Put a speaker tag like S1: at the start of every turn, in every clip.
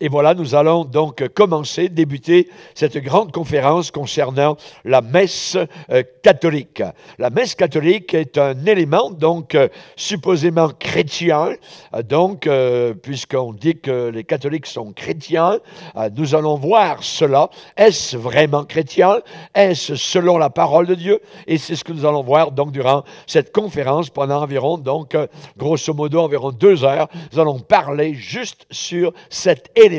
S1: Et voilà, nous allons donc débuter cette grande conférence concernant la messe catholique. La messe catholique est un élément donc supposément chrétien. Puisqu'on dit que les catholiques sont chrétiens, nous allons voir cela. Est-ce vraiment chrétien? Est-ce selon la parole de Dieu? Et c'est ce que nous allons voir donc durant cette conférence pendant environ, grosso modo, environ 2 heures. Nous allons parler juste sur cet élément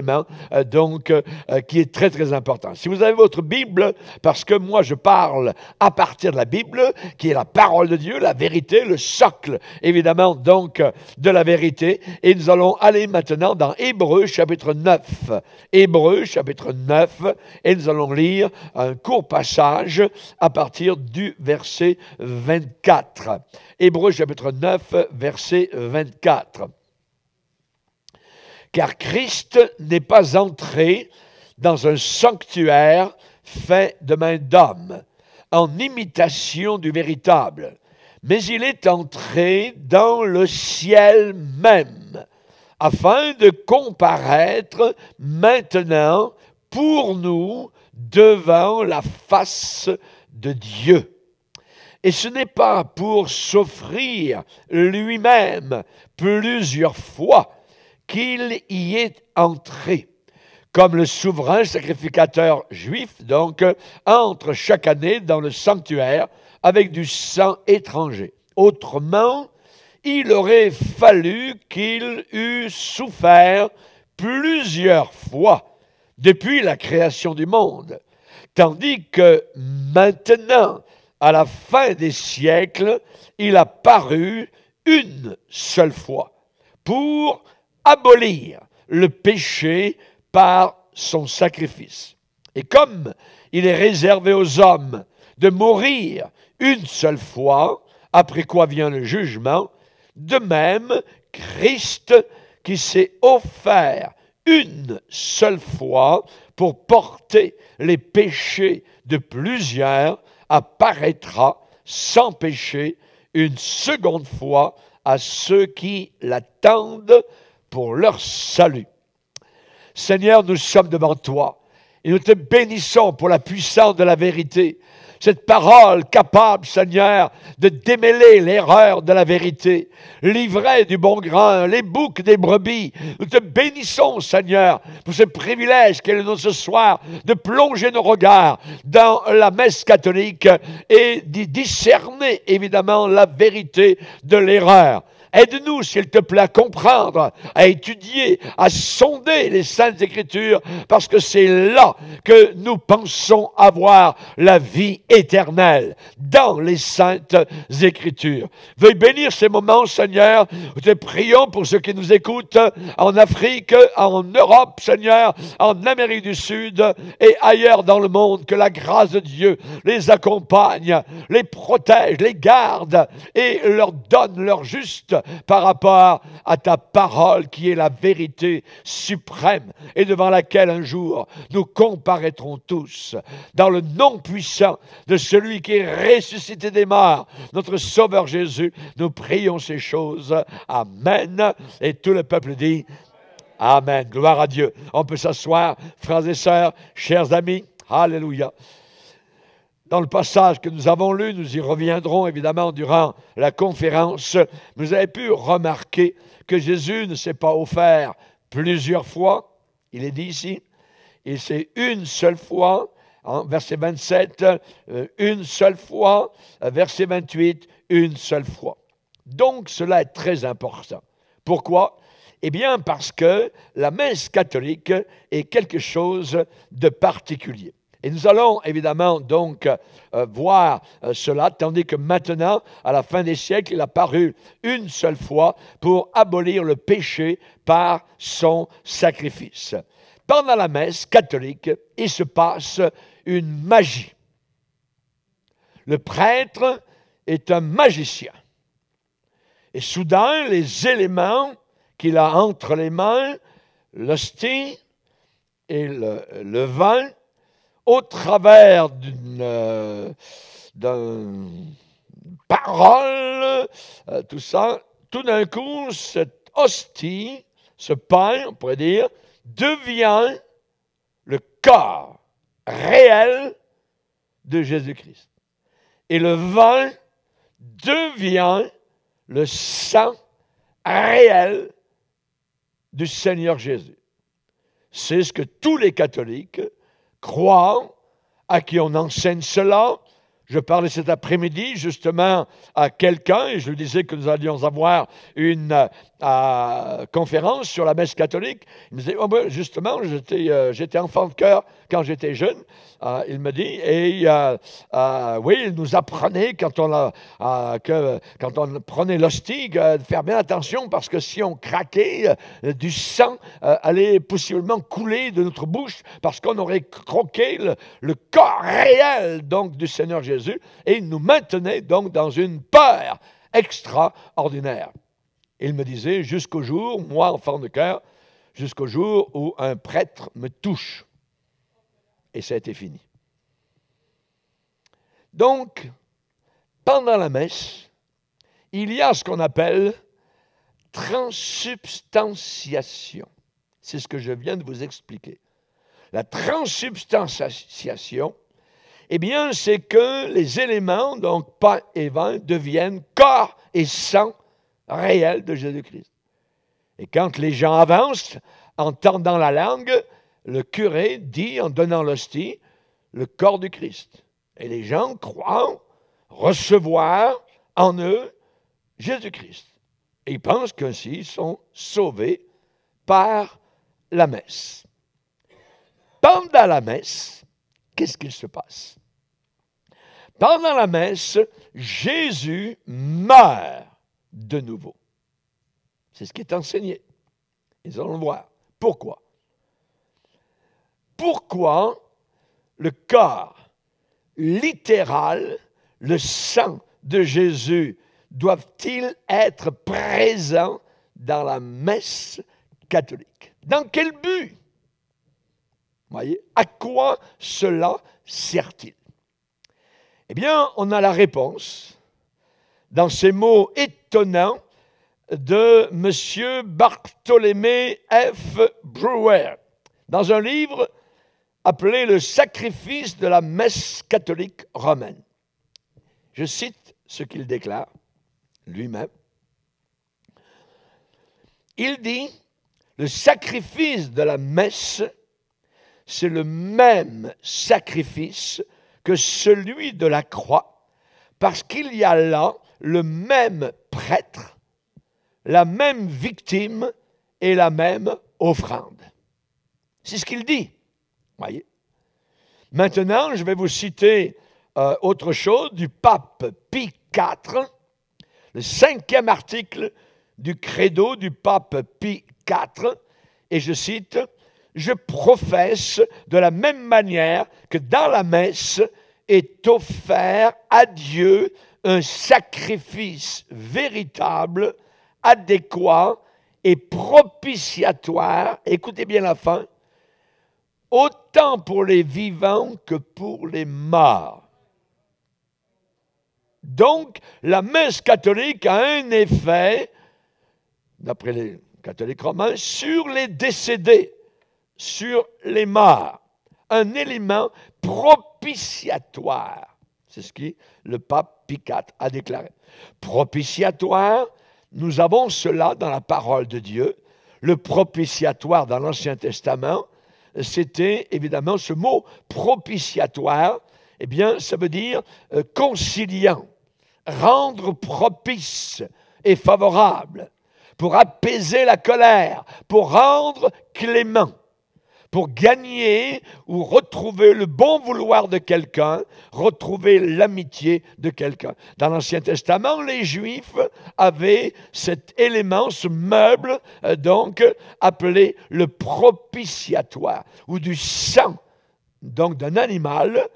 S1: qui est très, très important. Si vous avez votre Bible, parce que moi, je parle à partir de la Bible, qui est la parole de Dieu, la vérité, le socle, évidemment, de la vérité. Et nous allons aller maintenant dans Hébreux, chapitre 9. Hébreux, chapitre 9, et nous allons lire un court passage à partir du verset 24. Hébreux, chapitre 9, verset 24. Car Christ n'est pas entré dans un sanctuaire fait de main d'homme, en imitation du véritable, mais il est entré dans le ciel même, afin de comparaître maintenant pour nous devant la face de Dieu. Et ce n'est pas pour s'offrir lui-même plusieurs fois qu'il y est entré, comme le souverain sacrificateur juif, entre chaque année dans le sanctuaire avec du sang étranger. Autrement, il aurait fallu qu'il eût souffert plusieurs fois depuis la création du monde, tandis que maintenant, à la fin des siècles, il a paru une seule fois pour abolir le péché par son sacrifice. Et comme il est réservé aux hommes de mourir une seule fois, après quoi vient le jugement, de même, Christ, qui s'est offert une seule fois pour porter les péchés de plusieurs, apparaîtra sans péché une seconde fois à ceux qui l'attendent pour leur salut. Seigneur, nous sommes devant toi et nous te bénissons pour la puissance de la vérité. Cette parole capable, Seigneur, de démêler l'erreur de la vérité, l'ivraie du bon grain, les boucs des brebis. Nous te bénissons, Seigneur, pour ce privilège qu'elle est ce soir de plonger nos regards dans la messe catholique et d'y discerner, évidemment, la vérité de l'erreur. Aide-nous, s'il te plaît, à comprendre, à étudier, à sonder les Saintes Écritures, parce que c'est là que nous pensons avoir la vie éternelle, dans les Saintes Écritures. Veuille bénir ces moments, Seigneur. Nous te prions pour ceux qui nous écoutent en Afrique, en Europe, Seigneur, en Amérique du Sud et ailleurs dans le monde. Que la grâce de Dieu les accompagne, les protège, les garde et leur donne leur juste par rapport à ta parole qui est la vérité suprême et devant laquelle un jour nous comparaîtrons tous. Dans le nom puissant de celui qui est ressuscité des morts, notre Sauveur Jésus, nous prions ces choses. Amen. Et tout le peuple dit Amen. Gloire à Dieu. On peut s'asseoir, frères et sœurs, chers amis. Alléluia. Dans le passage que nous avons lu, nous y reviendrons évidemment durant la conférence. Vous avez pu remarquer que Jésus ne s'est pas offert plusieurs fois. Il est dit ici, il s'est une seule fois, verset 27, une seule fois, verset 28, une seule fois. Donc cela est très important. Pourquoi? Eh bien parce que la messe catholique est quelque chose de particulier. Et nous allons évidemment voir cela, tandis que maintenant, à la fin des siècles, il a paru une seule fois pour abolir le péché par son sacrifice. Pendant la messe catholique, il se passe une magie. Le prêtre est un magicien. Et soudain, les éléments qu'il a entre les mains, l'hostie et le vin, au travers d'une parole, tout ça, tout d'un coup, cette hostie, ce pain, on pourrait dire, devient le corps réel de Jésus-Christ. Et le vin devient le sang réel du Seigneur Jésus. C'est ce que tous les catholiques croient, à qui on enseigne cela. Je parlais cet après-midi justement à quelqu'un et je lui disais que nous allions avoir une conférence sur la messe catholique. Il me disait, oh, ben, justement, j'étais enfant de cœur quand j'étais jeune. Il me dit, et oui, il nous apprenait quand on prenait l'hostie, de faire bien attention parce que si on craquait, du sang allait possiblement couler de notre bouche parce qu'on aurait croqué le corps réel donc du Seigneur Jésus et il nous maintenait donc dans une peur extraordinaire. Il me disait, jusqu'au jour, moi enfant de cœur, jusqu'au jour où un prêtre me touche. Et ça a été fini. Donc, pendant la messe, il y a ce qu'on appelle transsubstantiation. C'est ce que je viens de vous expliquer. La transsubstantiation, eh bien, c'est que les éléments, donc pain et vin, deviennent corps et sang réel de Jésus-Christ. Et quand les gens avancent, en tendant la langue, le curé dit, en donnant l'hostie, le corps du Christ. Et les gens croient recevoir en eux Jésus-Christ. Et ils pensent qu'ainsi ils sont sauvés par la messe. Pendant la messe, qu'est-ce qu'il se passe? Pendant la messe, Jésus meurt de nouveau. C'est ce qui est enseigné. Nous allons le voir. Pourquoi? Pourquoi le corps littéral, le sang de Jésus, doivent-ils être présents dans la messe catholique? Dans quel but? Voyez, à quoi cela sert-il? Eh bien, on a la réponse dans ces mots étonnants de M. Bartholoméw F. Brewer, dans un livre appelé « Le sacrifice de la messe catholique romaine ». Je cite ce qu'il déclare lui-même. Il dit « Le sacrifice de la messe, c'est le même sacrifice que celui de la croix, parce qu'il y a là le même prêtre, la même victime et la même offrande. » C'est ce qu'il dit. Voyez. Maintenant, je vais vous citer autre chose du pape Pie IV, le 5e article du credo du pape Pie IV, et je cite « Je professe de la même manière que dans la messe est offert à Dieu un sacrifice véritable, adéquat et propitiatoire, écoutez bien la fin, autant pour les vivants que pour les morts. » Donc, la messe catholique a un effet, d'après les catholiques romains, sur les décédés, sur les morts. Un élément propitiatoire. C'est ce que le pape Pie IV a déclaré. Propitiatoire, nous avons cela dans la parole de Dieu. Le propitiatoire dans l'Ancien Testament, c'était évidemment ce mot propitiatoire, eh bien, ça veut dire conciliant, rendre propice et favorable, pour apaiser la colère, pour rendre clément, pour gagner ou retrouver le bon vouloir de quelqu'un, retrouver l'amitié de quelqu'un. Dans l'Ancien Testament, les Juifs avaient cet élément, ce meuble, donc, appelé le propitiatoire, où du sang, donc d'un animal,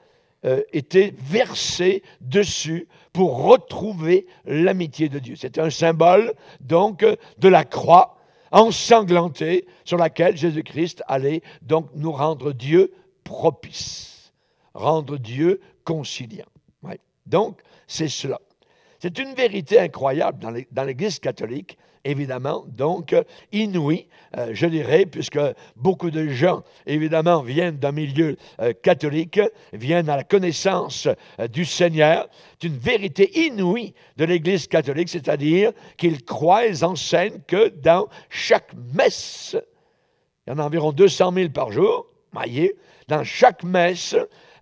S1: était versé dessus pour retrouver l'amitié de Dieu. C'était un symbole, donc, de la croix ensanglantée sur laquelle Jésus-Christ allait donc nous rendre Dieu propice, rendre Dieu conciliant. Ouais. Donc, c'est cela. C'est une vérité incroyable dans l'Église catholique, évidemment, donc inouïe, je dirais, puisque beaucoup de gens, évidemment, viennent d'un milieu catholique, viennent à la connaissance du Seigneur. C'est une vérité inouïe de l'Église catholique, c'est-à-dire qu'ils croient, ils enseignent que dans chaque messe, il y en a environ 200 000 par jour, voyez, dans chaque messe,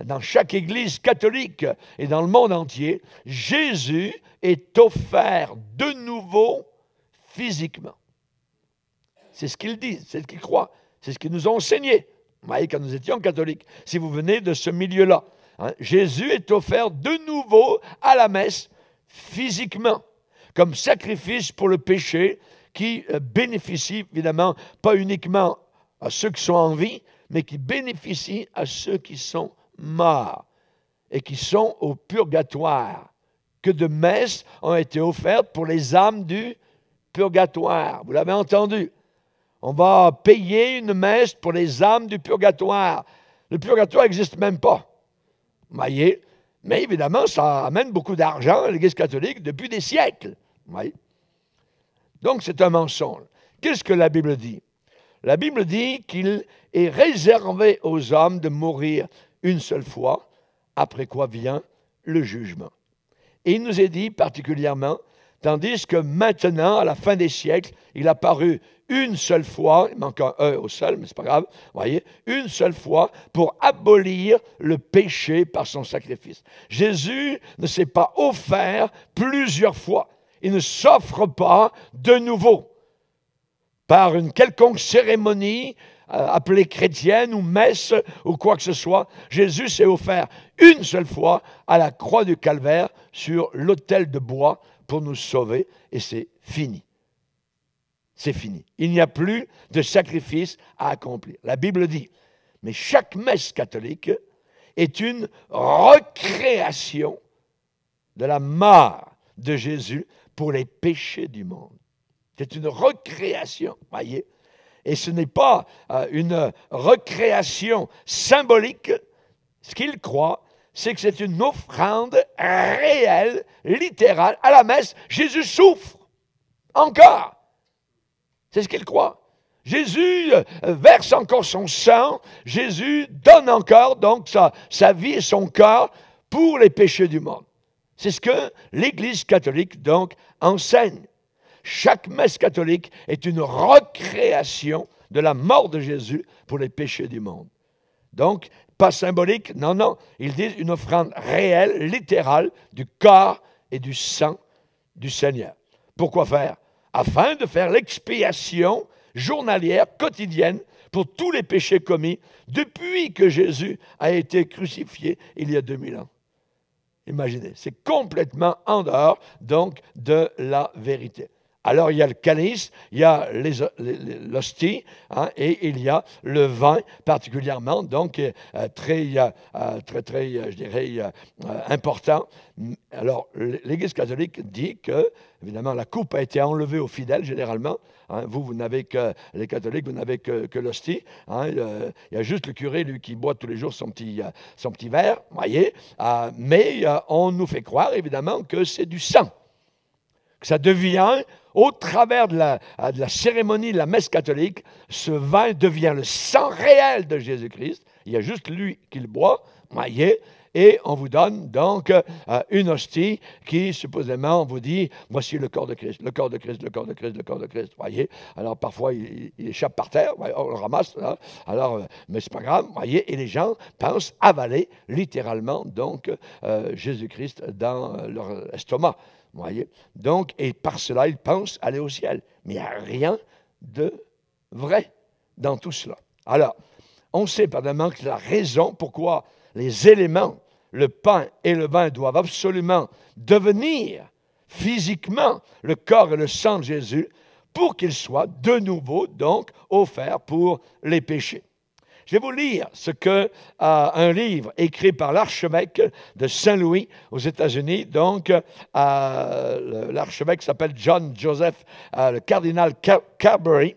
S1: dans chaque église catholique et dans le monde entier, Jésus est offert de nouveau physiquement. C'est ce qu'ils disent, c'est ce qu'ils croient, c'est ce qu'ils nous ont enseigné. Vous voyez, quand nous étions catholiques, si vous venez de ce milieu-là, Jésus est offert de nouveau à la messe physiquement, comme sacrifice pour le péché qui bénéficie évidemment pas uniquement à ceux qui sont en vie, mais qui bénéficie à ceux qui sont morts et qui sont au purgatoire. Que de messes ont été offertes pour les âmes du purgatoire. Vous l'avez entendu. On va payer une messe pour les âmes du purgatoire. Le purgatoire n'existe même pas. Vous voyez? Mais évidemment, ça amène beaucoup d'argent à l'Église catholique depuis des siècles. Vous voyez? Donc, c'est un mensonge. Qu'est-ce que la Bible dit? La Bible dit qu'il est réservé aux hommes de mourir une seule fois, après quoi vient le jugement. Et il nous est dit particulièrement, tandis que maintenant, à la fin des siècles, il a paru une seule fois, il manque un E au seul, mais c'est pas grave, vous voyez, une seule fois pour abolir le péché par son sacrifice. Jésus ne s'est pas offert plusieurs fois. Il ne s'offre pas de nouveau par une quelconque cérémonie appelée chrétienne ou messe ou quoi que ce soit. Jésus s'est offert une seule fois à la croix du Calvaire sur l'autel de bois pour nous sauver et c'est fini. C'est fini. Il n'y a plus de sacrifice à accomplir. La Bible dit, mais chaque messe catholique est une recréation de la mort de Jésus pour les péchés du monde. C'est une recréation, voyez. Et ce n'est pas une recréation symbolique. Ce qu'il croit, c'est que c'est une offrande réelle, littérale. À la messe, Jésus souffre encore. C'est ce qu'il croit. Jésus verse encore son sang. Jésus donne encore donc sa vie et son corps pour les péchés du monde. C'est ce que l'Église catholique donc enseigne. Chaque messe catholique est une recréation de la mort de Jésus pour les péchés du monde. Donc, pas symbolique, non. Ils disent une offrande réelle, littérale, du corps et du sang du Seigneur. Pourquoi faire? Afin de faire l'expiation journalière, quotidienne, pour tous les péchés commis depuis que Jésus a été crucifié il y a 2000 ans. Imaginez, c'est complètement en dehors, donc, de la vérité. Alors, il y a le calice, il y a l'hostie, et il y a le vin particulièrement, donc très, je dirais, important. Alors, l'Église catholique dit que, évidemment, la coupe a été enlevée aux fidèles, généralement. Vous n'avez que, les catholiques, vous n'avez que l'hostie. Il y a juste le curé, lui, qui boit tous les jours son petit verre, voyez. Mais on nous fait croire, évidemment, que c'est du sang. Que ça devient, au travers de la cérémonie de la messe catholique, ce vin devient le sang réel de Jésus-Christ. Il y a juste lui qui le boit, voyez, et on vous donne donc une hostie qui, supposément, on vous dit, voici le corps de Christ, le corps de Christ, le corps de Christ, le corps de Christ, voyez. Alors, parfois, il échappe par terre, on le ramasse, là. Alors, mais c'est pas grave, voyez, et les gens pensent avaler, littéralement, donc, Jésus-Christ dans leur estomac. Voyez? Donc, et par cela, ils pensent aller au ciel. Mais il n'y a rien de vrai dans tout cela. Alors, on sait probablement que la raison pourquoi les éléments, le pain et le vin, doivent absolument devenir physiquement le corps et le sang de Jésus pour qu'ils soient de nouveau, donc, offerts pour les péchés. Je vais vous lire ce que un livre écrit par l'archevêque de Saint-Louis aux États-Unis. Donc, l'archevêque s'appelle John Joseph, le cardinal Carberry.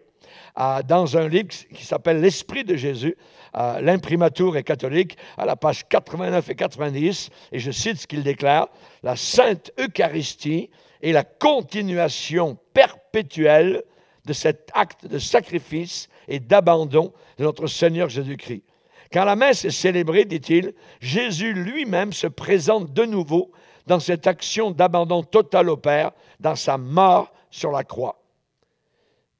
S1: dans un livre qui s'appelle L'Esprit de Jésus. L'imprimatur est catholique, à la page 89 et 90, et je cite ce qu'il déclare: « La Sainte Eucharistie est la continuation perpétuelle de cet acte de sacrifice et d'abandon de notre Seigneur Jésus-Christ. Quand la messe est célébrée, dit-il, Jésus lui-même se présente de nouveau dans cette action d'abandon total au Père, dans sa mort sur la croix.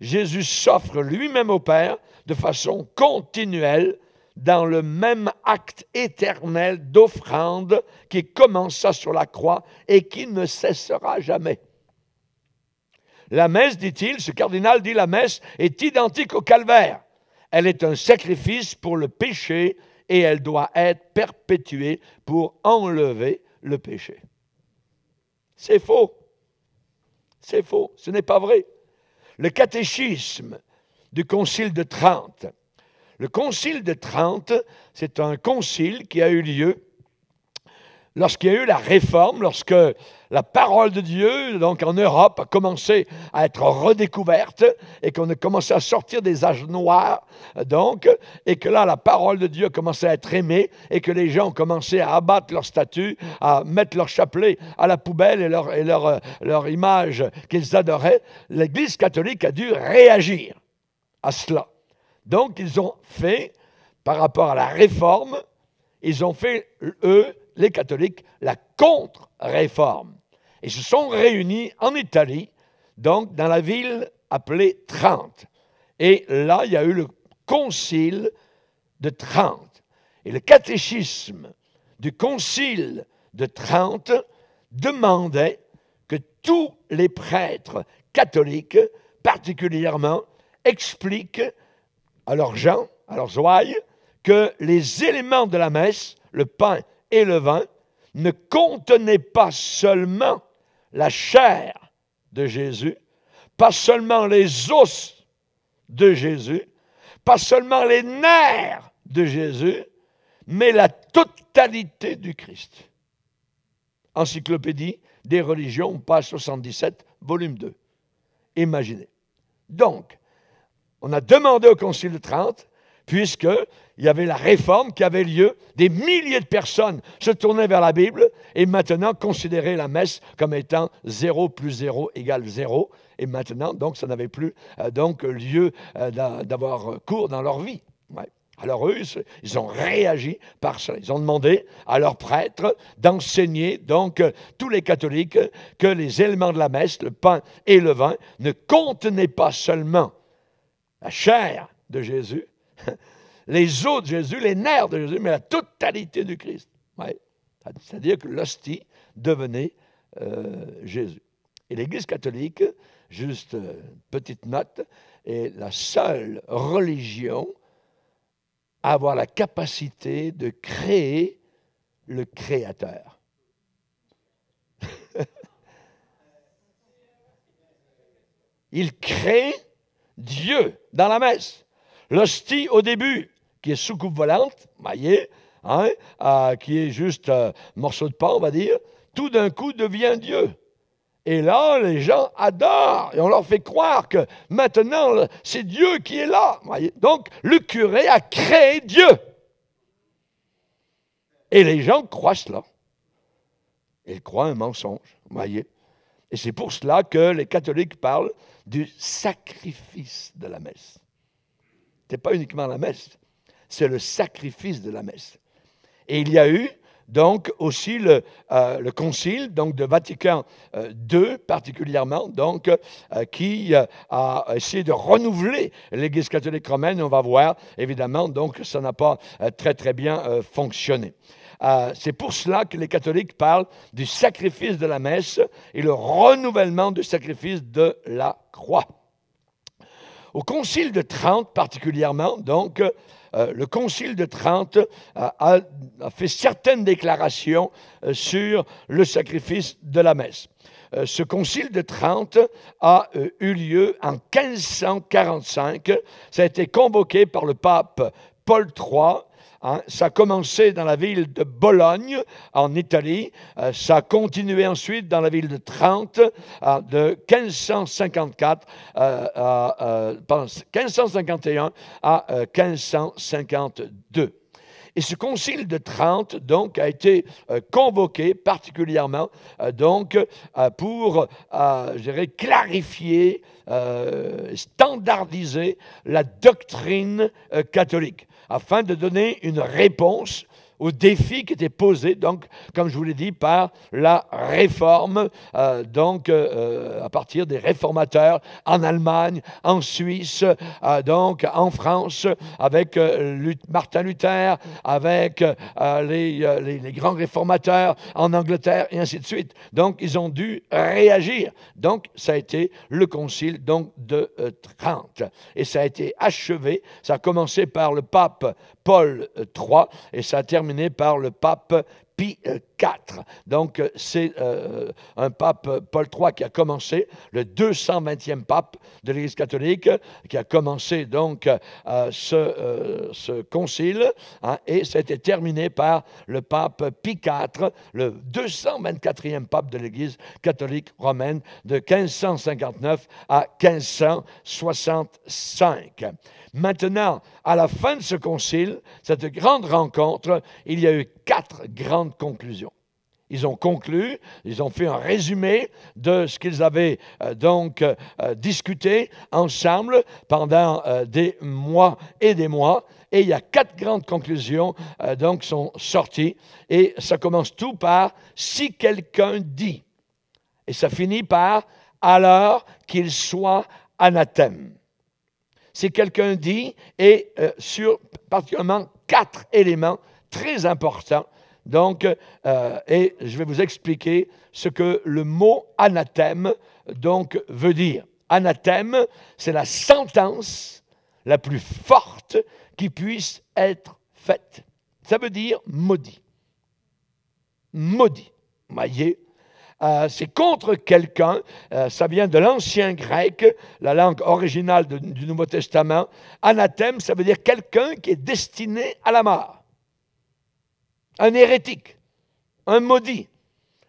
S1: Jésus s'offre lui-même au Père de façon continuelle dans le même acte éternel d'offrande qui commença sur la croix et qui ne cessera jamais. La messe, dit-il, ce cardinal dit, la messe est identique au calvaire. Elle est un sacrifice pour le péché et elle doit être perpétuée pour enlever le péché. » C'est faux. C'est faux. Ce n'est pas vrai. Le catéchisme du Concile de Trente. Le Concile de Trente, c'est un concile qui a eu lieu lorsqu'il y a eu la Réforme, lorsque la parole de Dieu, donc en Europe, a commencé à être redécouverte et qu'on a commencé à sortir des âges noirs, donc, et que là, la parole de Dieu a commencé à être aimée et que les gens ont commencé à abattre leurs statues, à mettre leur chapelet à la poubelle et leur image qu'ils adoraient, l'Église catholique a dû réagir à cela. Donc, ils ont fait, par rapport à la Réforme, ils ont fait, eux, les catholiques, la contre-réforme. Ils se sont réunis en Italie, donc dans la ville appelée Trente. Et là, il y a eu le concile de Trente. Et le catéchisme du concile de Trente demandait que tous les prêtres catholiques, particulièrement, expliquent à leurs gens, à leurs ouailles, que les éléments de la messe, le pain et le vin, ne contenaient pas seulement la chair de Jésus, pas seulement les os de Jésus, pas seulement les nerfs de Jésus, mais la totalité du Christ. Encyclopédie des religions, page 77, volume 2. Imaginez. Donc, on a demandé au Concile de Trente, puisqu'il y avait la Réforme qui avait lieu, des milliers de personnes se tournaient vers la Bible et maintenant considéraient la messe comme étant 0 plus 0 égale 0. Et maintenant, donc, ça n'avait plus lieu d'avoir cours dans leur vie. Ouais. Alors eux, ils ont réagi par cela. Ils ont demandé à leurs prêtres d'enseigner, donc, tous les catholiques, que les éléments de la messe, le pain et le vin, ne contenaient pas seulement la chair de Jésus, les os de Jésus, les nerfs de Jésus, mais la totalité du Christ. Ouais. C'est-à-dire que l'hostie devenait Jésus. Et l'Église catholique, juste petite note, est la seule religion à avoir la capacité de créer le Créateur. Il crée Dieu dans la messe. L'hostie, au début, qui est soucoupe volante, voyez, qui est juste un morceau de pain, on va dire, tout d'un coup devient Dieu. Et là, les gens adorent, et on leur fait croire que maintenant, c'est Dieu qui est là. Voyez. Donc, le curé a créé Dieu. Et les gens croient cela. Ils croient un mensonge, voyez. Et c'est pour cela que les catholiques parlent du sacrifice de la messe. Ce n'est pas uniquement la messe, c'est le sacrifice de la messe. Et il y a eu donc aussi le concile donc, de Vatican II particulièrement, donc, qui a essayé de renouveler l'Église catholique romaine. On va voir, évidemment, donc ça n'a pas très très bien fonctionné. C'est pour cela que les catholiques parlent du sacrifice de la messe et le renouvellement du sacrifice de la croix. Au Concile de Trente particulièrement, donc, le Concile de Trente a fait certaines déclarations sur le sacrifice de la messe. Ce Concile de Trente a eu lieu en 1545. Ça a été convoqué par le pape Paul III Hein. Ça a commencé dans la ville de Bologne, en Italie. Ça a continué ensuite dans la ville de Trente, de 1554 pardon, 1551 à 1552. Et ce concile de Trente, donc, a été convoqué particulièrement pour, je dirais, clarifier, standardiser la doctrine catholique, afin de donner une réponse aux défis qui étaient posés, donc, comme je vous l'ai dit, par la réforme, à partir des réformateurs en Allemagne, en Suisse, donc en France, avec Martin Luther, avec les grands réformateurs en Angleterre, et ainsi de suite. Donc, ils ont dû réagir. Donc, ça a été le concile donc, de Trente. Et ça a été achevé, ça a commencé par le pape Paul III, et ça a terminé par le pape Pie IV. Donc, c'est un pape Paul III qui a commencé, le 220e pape de l'Église catholique, qui a commencé donc ce concile, hein, et ça a été terminé par le pape Pie IV, le 224e pape de l'Église catholique romaine, de 1559 à 1565. Maintenant, à la fin de ce concile, cette grande rencontre, il y a eu 4 grandes conclusions. Ils ont conclu, ils ont fait un résumé de ce qu'ils avaient discuté ensemble pendant des mois et des mois. Et il y a 4 grandes conclusions qui sont sorties. Et ça commence tout par « si quelqu'un dit ». Et ça finit par « alors qu'il soit anathème ». Si quelqu'un dit, et sur particulièrement 4 éléments très importants. Donc, et je vais vous expliquer ce que le mot anathème donc, veut dire. Anathème, c'est la sentence la plus forte qui puisse être faite. Ça veut dire maudit. Maudit. Vous voyez? C'est contre quelqu'un, ça vient de l'ancien grec, la langue originale du Nouveau Testament. Anathème, ça veut dire quelqu'un qui est destiné à la mort. Un hérétique, un maudit.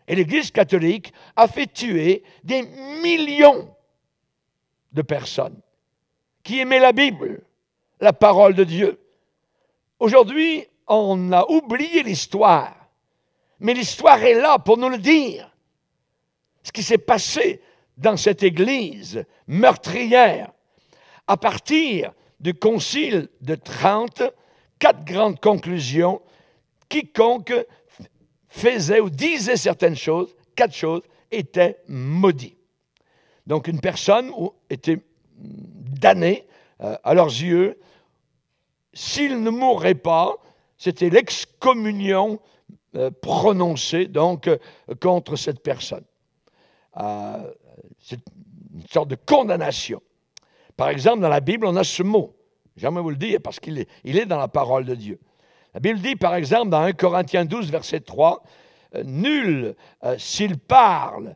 S1: Et l'Église catholique a fait tuer des millions de personnes qui aimaient la Bible, la parole de Dieu. Aujourd'hui, on a oublié l'histoire, mais l'histoire est là pour nous le dire. Ce qui s'est passé dans cette Église meurtrière, à partir du Concile de Trente, 4 grandes conclusions. Quiconque faisait ou disait certaines choses, 4 choses, était maudit. Donc une personne était damnée à leurs yeux. S'il ne mourrait pas, c'était l'excommunion prononcée donc contre cette personne. C'est une sorte de condamnation. Par exemple, dans la Bible, on a ce mot. J'aimerais vous le dire parce qu'il est dans la parole de Dieu. La Bible dit, par exemple, dans 1 Corinthiens 12, verset 3, « Nul, s'il parle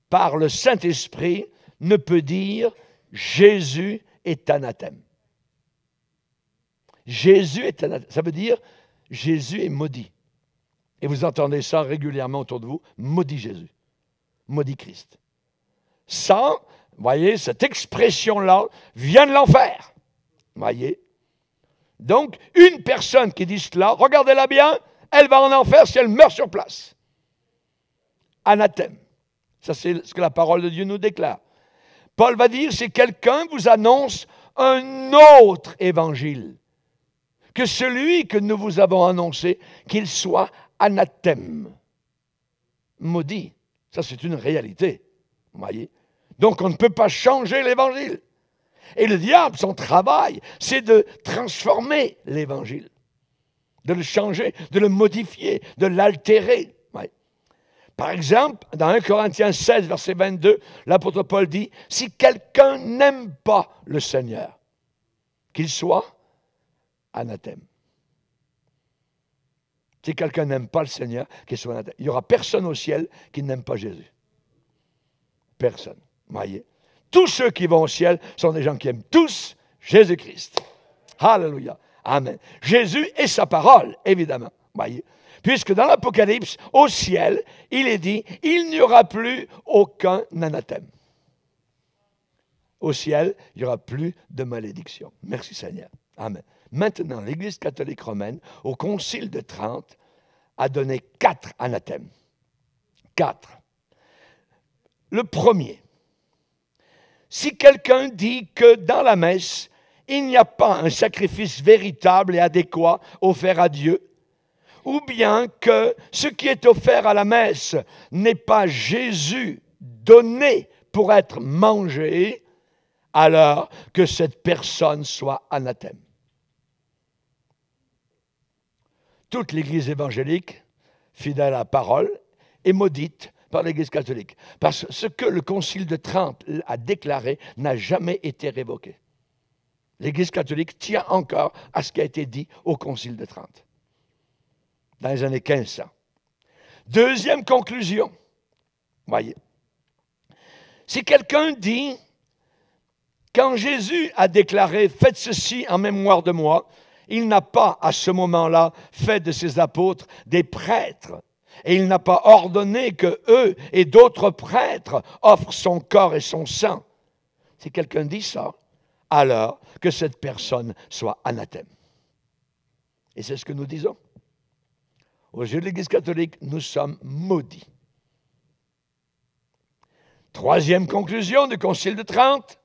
S1: par le Saint-Esprit, ne peut dire « Jésus est anathème ». Jésus est anathème. Ça veut dire « Jésus est maudit ». Et vous entendez ça régulièrement autour de vous, « Maudit Jésus ». Maudit Christ. Ça, vous voyez, cette expression-là vient de l'enfer. Vous voyez? Donc, une personne qui dit cela, regardez-la bien, elle va en enfer si elle meurt sur place. Anathème. Ça, c'est ce que la parole de Dieu nous déclare. Paul va dire, si quelqu'un vous annonce un autre évangile que celui que nous vous avons annoncé, qu'il soit anathème. Maudit. Ça, c'est une réalité. Vous voyez? Donc, on ne peut pas changer l'Évangile. Et le diable, son travail, c'est de transformer l'Évangile, de le changer, de le modifier, de l'altérer. Ouais. Par exemple, dans 1 Corinthiens 16, verset 22, l'apôtre Paul dit, « Si quelqu'un n'aime pas le Seigneur, qu'il soit anathème. » Si quelqu'un n'aime pas le Seigneur, qu'il soit anathème. Il n'y aura personne au ciel qui n'aime pas Jésus. Personne. Voyez. Tous ceux qui vont au ciel sont des gens qui aiment tous Jésus-Christ. Alléluia. Amen. Jésus est sa parole, évidemment. Voyez. Puisque dans l'Apocalypse, au ciel, il est dit, il n'y aura plus aucun anathème. Au ciel, il n'y aura plus de malédiction. Merci Seigneur. Amen. Maintenant, l'Église catholique romaine, au Concile de Trente, a donné 4 anathèmes. 4. Le premier, si quelqu'un dit que dans la messe, il n'y a pas un sacrifice véritable et adéquat offert à Dieu, ou bien que ce qui est offert à la messe n'est pas Jésus donné pour être mangé, alors que cette personne soit anathème. Toute l'Église évangélique, fidèle à la parole, est maudite par l'Église catholique. Parce que ce que le Concile de Trente a déclaré n'a jamais été révoqué. L'Église catholique tient encore à ce qui a été dit au Concile de Trente, dans les années 1500. Deuxième conclusion, voyez, si quelqu'un dit, quand Jésus a déclaré « Faites ceci en mémoire de moi », il n'a pas, à ce moment-là, fait de ses apôtres des prêtres. Et il n'a pas ordonné que eux et d'autres prêtres offrent son corps et son sang. Si quelqu'un dit ça, alors que cette personne soit anathème. Et c'est ce que nous disons. Aux yeux de l'Église catholique, nous sommes maudits. Troisième conclusion du Concile de Trente.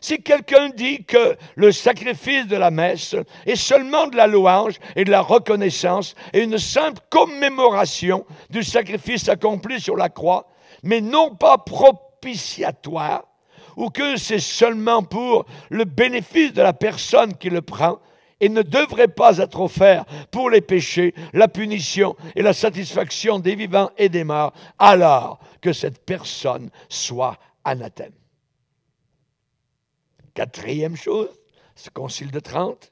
S1: Si quelqu'un dit que le sacrifice de la messe est seulement de la louange et de la reconnaissance et une simple commémoration du sacrifice accompli sur la croix, mais non pas propitiatoire, ou que c'est seulement pour le bénéfice de la personne qui le prend, et ne devrait pas être offert pour les péchés, la punition et la satisfaction des vivants et des morts, alors que cette personne soit anathème. Quatrième chose, ce Concile de Trente,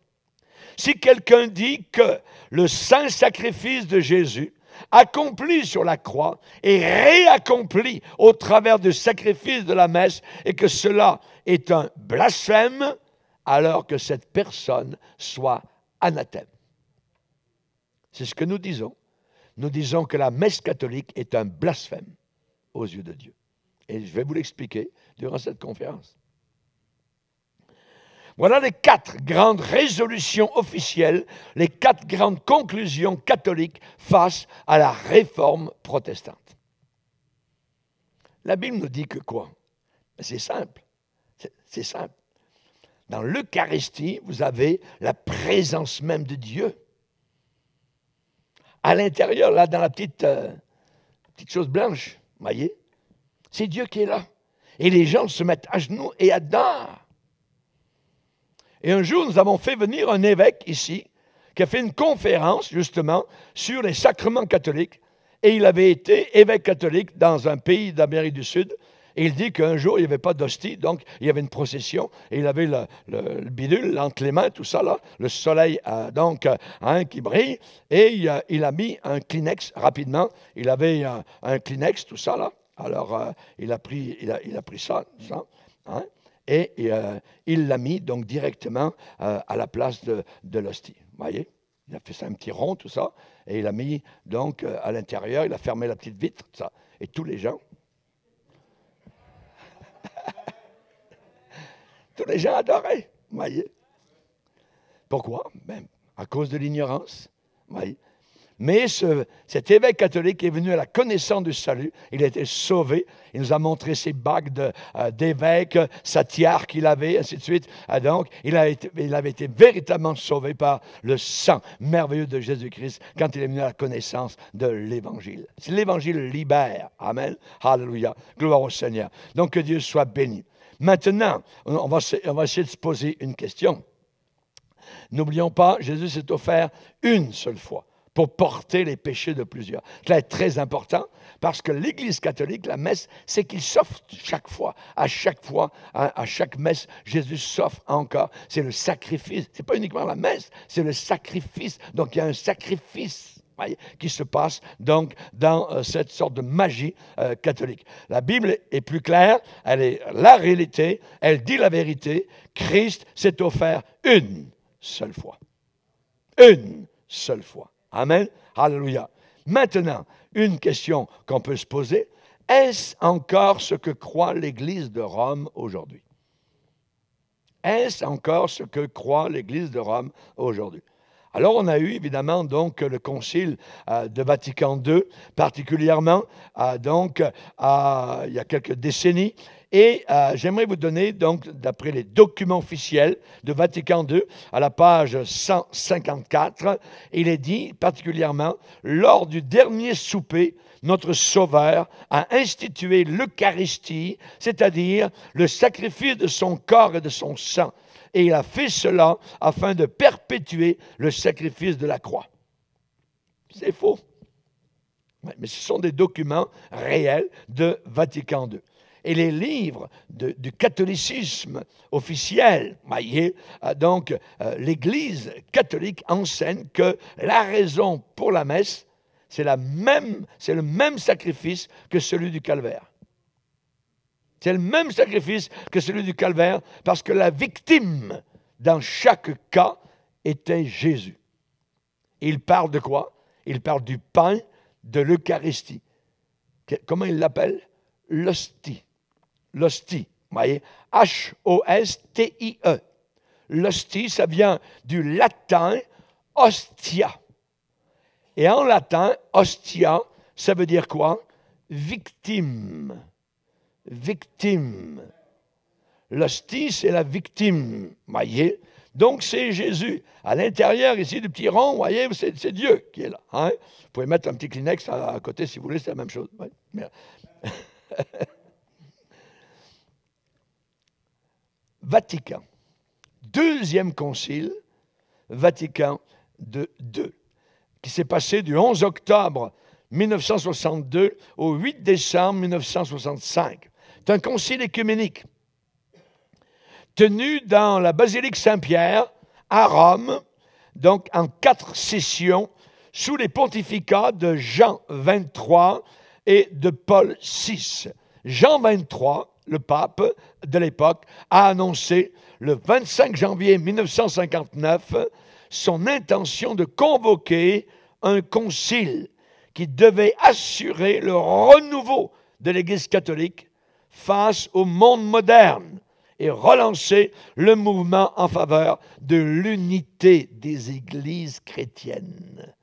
S1: si quelqu'un dit que le saint sacrifice de Jésus, accompli sur la croix, est réaccompli au travers du sacrifice de la messe et que cela est un blasphème, alors que cette personne soit anathème. C'est ce que nous disons. Nous disons que la messe catholique est un blasphème aux yeux de Dieu. Et je vais vous l'expliquer durant cette conférence. Voilà les 4 grandes résolutions officielles, les 4 grandes conclusions catholiques face à la réforme protestante. La Bible nous dit que quoi? C'est simple. C'est simple. Dans l'Eucharistie, vous avez la présence même de Dieu. À l'intérieur, là, dans la petite chose blanche, vous voyez, c'est Dieu qui est là. Et les gens se mettent à genoux et adorent. Et un jour, nous avons fait venir un évêque ici, qui a fait une conférence, justement, sur les sacrements catholiques. Et il avait été évêque catholique dans un pays d'Amérique du Sud. Et il dit qu'un jour, il n'y avait pas d'hostie, donc il y avait une procession, et il avait le bidule entre les mains, tout ça, là, le soleil qui brille, et il a mis un Kleenex rapidement. Il avait un Kleenex, tout ça, là. Alors, il a pris ça, hein, et il l'a mis donc directement à la place de l'hostie. Vous voyez? Il a fait ça un petit rond, tout ça, et il a mis donc à l'intérieur, il a fermé la petite vitre, tout ça. Et tous les gens, tous les gens adoraient, vous voyez. Pourquoi? Ben, à cause de l'ignorance, vous voyez. Mais cet évêque catholique est venu à la connaissance du salut. Il a été sauvé. Il nous a montré ses bagues d'évêque, sa tiare qu'il avait, ainsi de suite. Donc, il avait été véritablement sauvé par le sang merveilleux de Jésus-Christ quand il est venu à la connaissance de l'Évangile. Si l'Évangile libère, amen, alléluia, gloire au Seigneur. Donc, que Dieu soit béni. Maintenant, on va essayer de se poser une question. N'oublions pas, Jésus s'est offert une seule fois pour porter les péchés de plusieurs. C'est très important parce que l'Église catholique, la messe, c'est qu'il s'offre chaque fois, à chaque messe, Jésus s'offre encore. C'est le sacrifice. Ce n'est pas uniquement la messe, c'est le sacrifice. Donc, il y a un sacrifice qui se passe donc dans cette sorte de magie catholique. La Bible est plus claire, elle est la réalité, elle dit la vérité. Christ s'est offert une seule fois. une seule fois. Amen. Alléluia. Maintenant, une question qu'on peut se poser, est-ce encore ce que croit l'Église de Rome aujourd'hui? Est-ce encore ce que croit l'Église de Rome aujourd'hui? Alors, on a eu évidemment donc le Concile de Vatican II, particulièrement il y a quelques décennies. Et j'aimerais vous donner, donc, d'après les documents officiels de Vatican II, à la page 154, il est dit particulièrement, lors du dernier souper, notre Sauveur a institué l'Eucharistie, c'est-à-dire le sacrifice de son corps et de son sang. Et il a fait cela afin de perpétuer le sacrifice de la croix. C'est faux. Ouais, mais ce sont des documents réels de Vatican II. Et les livres du catholicisme officiel, voyez, l'Église catholique enseigne que la raison pour la messe, c'est le même sacrifice que celui du calvaire. C'est le même sacrifice que celui du calvaire parce que la victime, dans chaque cas, était Jésus. Et il parle de quoi? Il parle du pain de l'Eucharistie. Comment il l'appelle? L'hostie. L'hostie, vous voyez? H-O-S-T-I-E. L'hostie, ça vient du latin hostia. Et en latin, hostia, ça veut dire quoi? Victime. Victime. L'hostie, c'est la victime, voyez? Donc, c'est Jésus. À l'intérieur, ici, du petit rond, voyez, c'est Dieu qui est là. Hein? Vous pouvez mettre un petit Kleenex à côté si vous voulez, c'est la même chose. Ouais. Vatican. Deuxième concile, Vatican II, qui s'est passé du 11 octobre 1962 au 8 décembre 1965. C'est un concile écuménique tenu dans la basilique Saint-Pierre à Rome, donc en 4 sessions, sous les pontificats de Jean XXIII et de Paul VI. Jean XXIII, le pape de l'époque, a annoncé le 25 janvier 1959 son intention de convoquer un concile qui devait assurer le renouveau de l'Église catholique face au monde moderne et relancer le mouvement en faveur de l'unité des églises chrétiennes.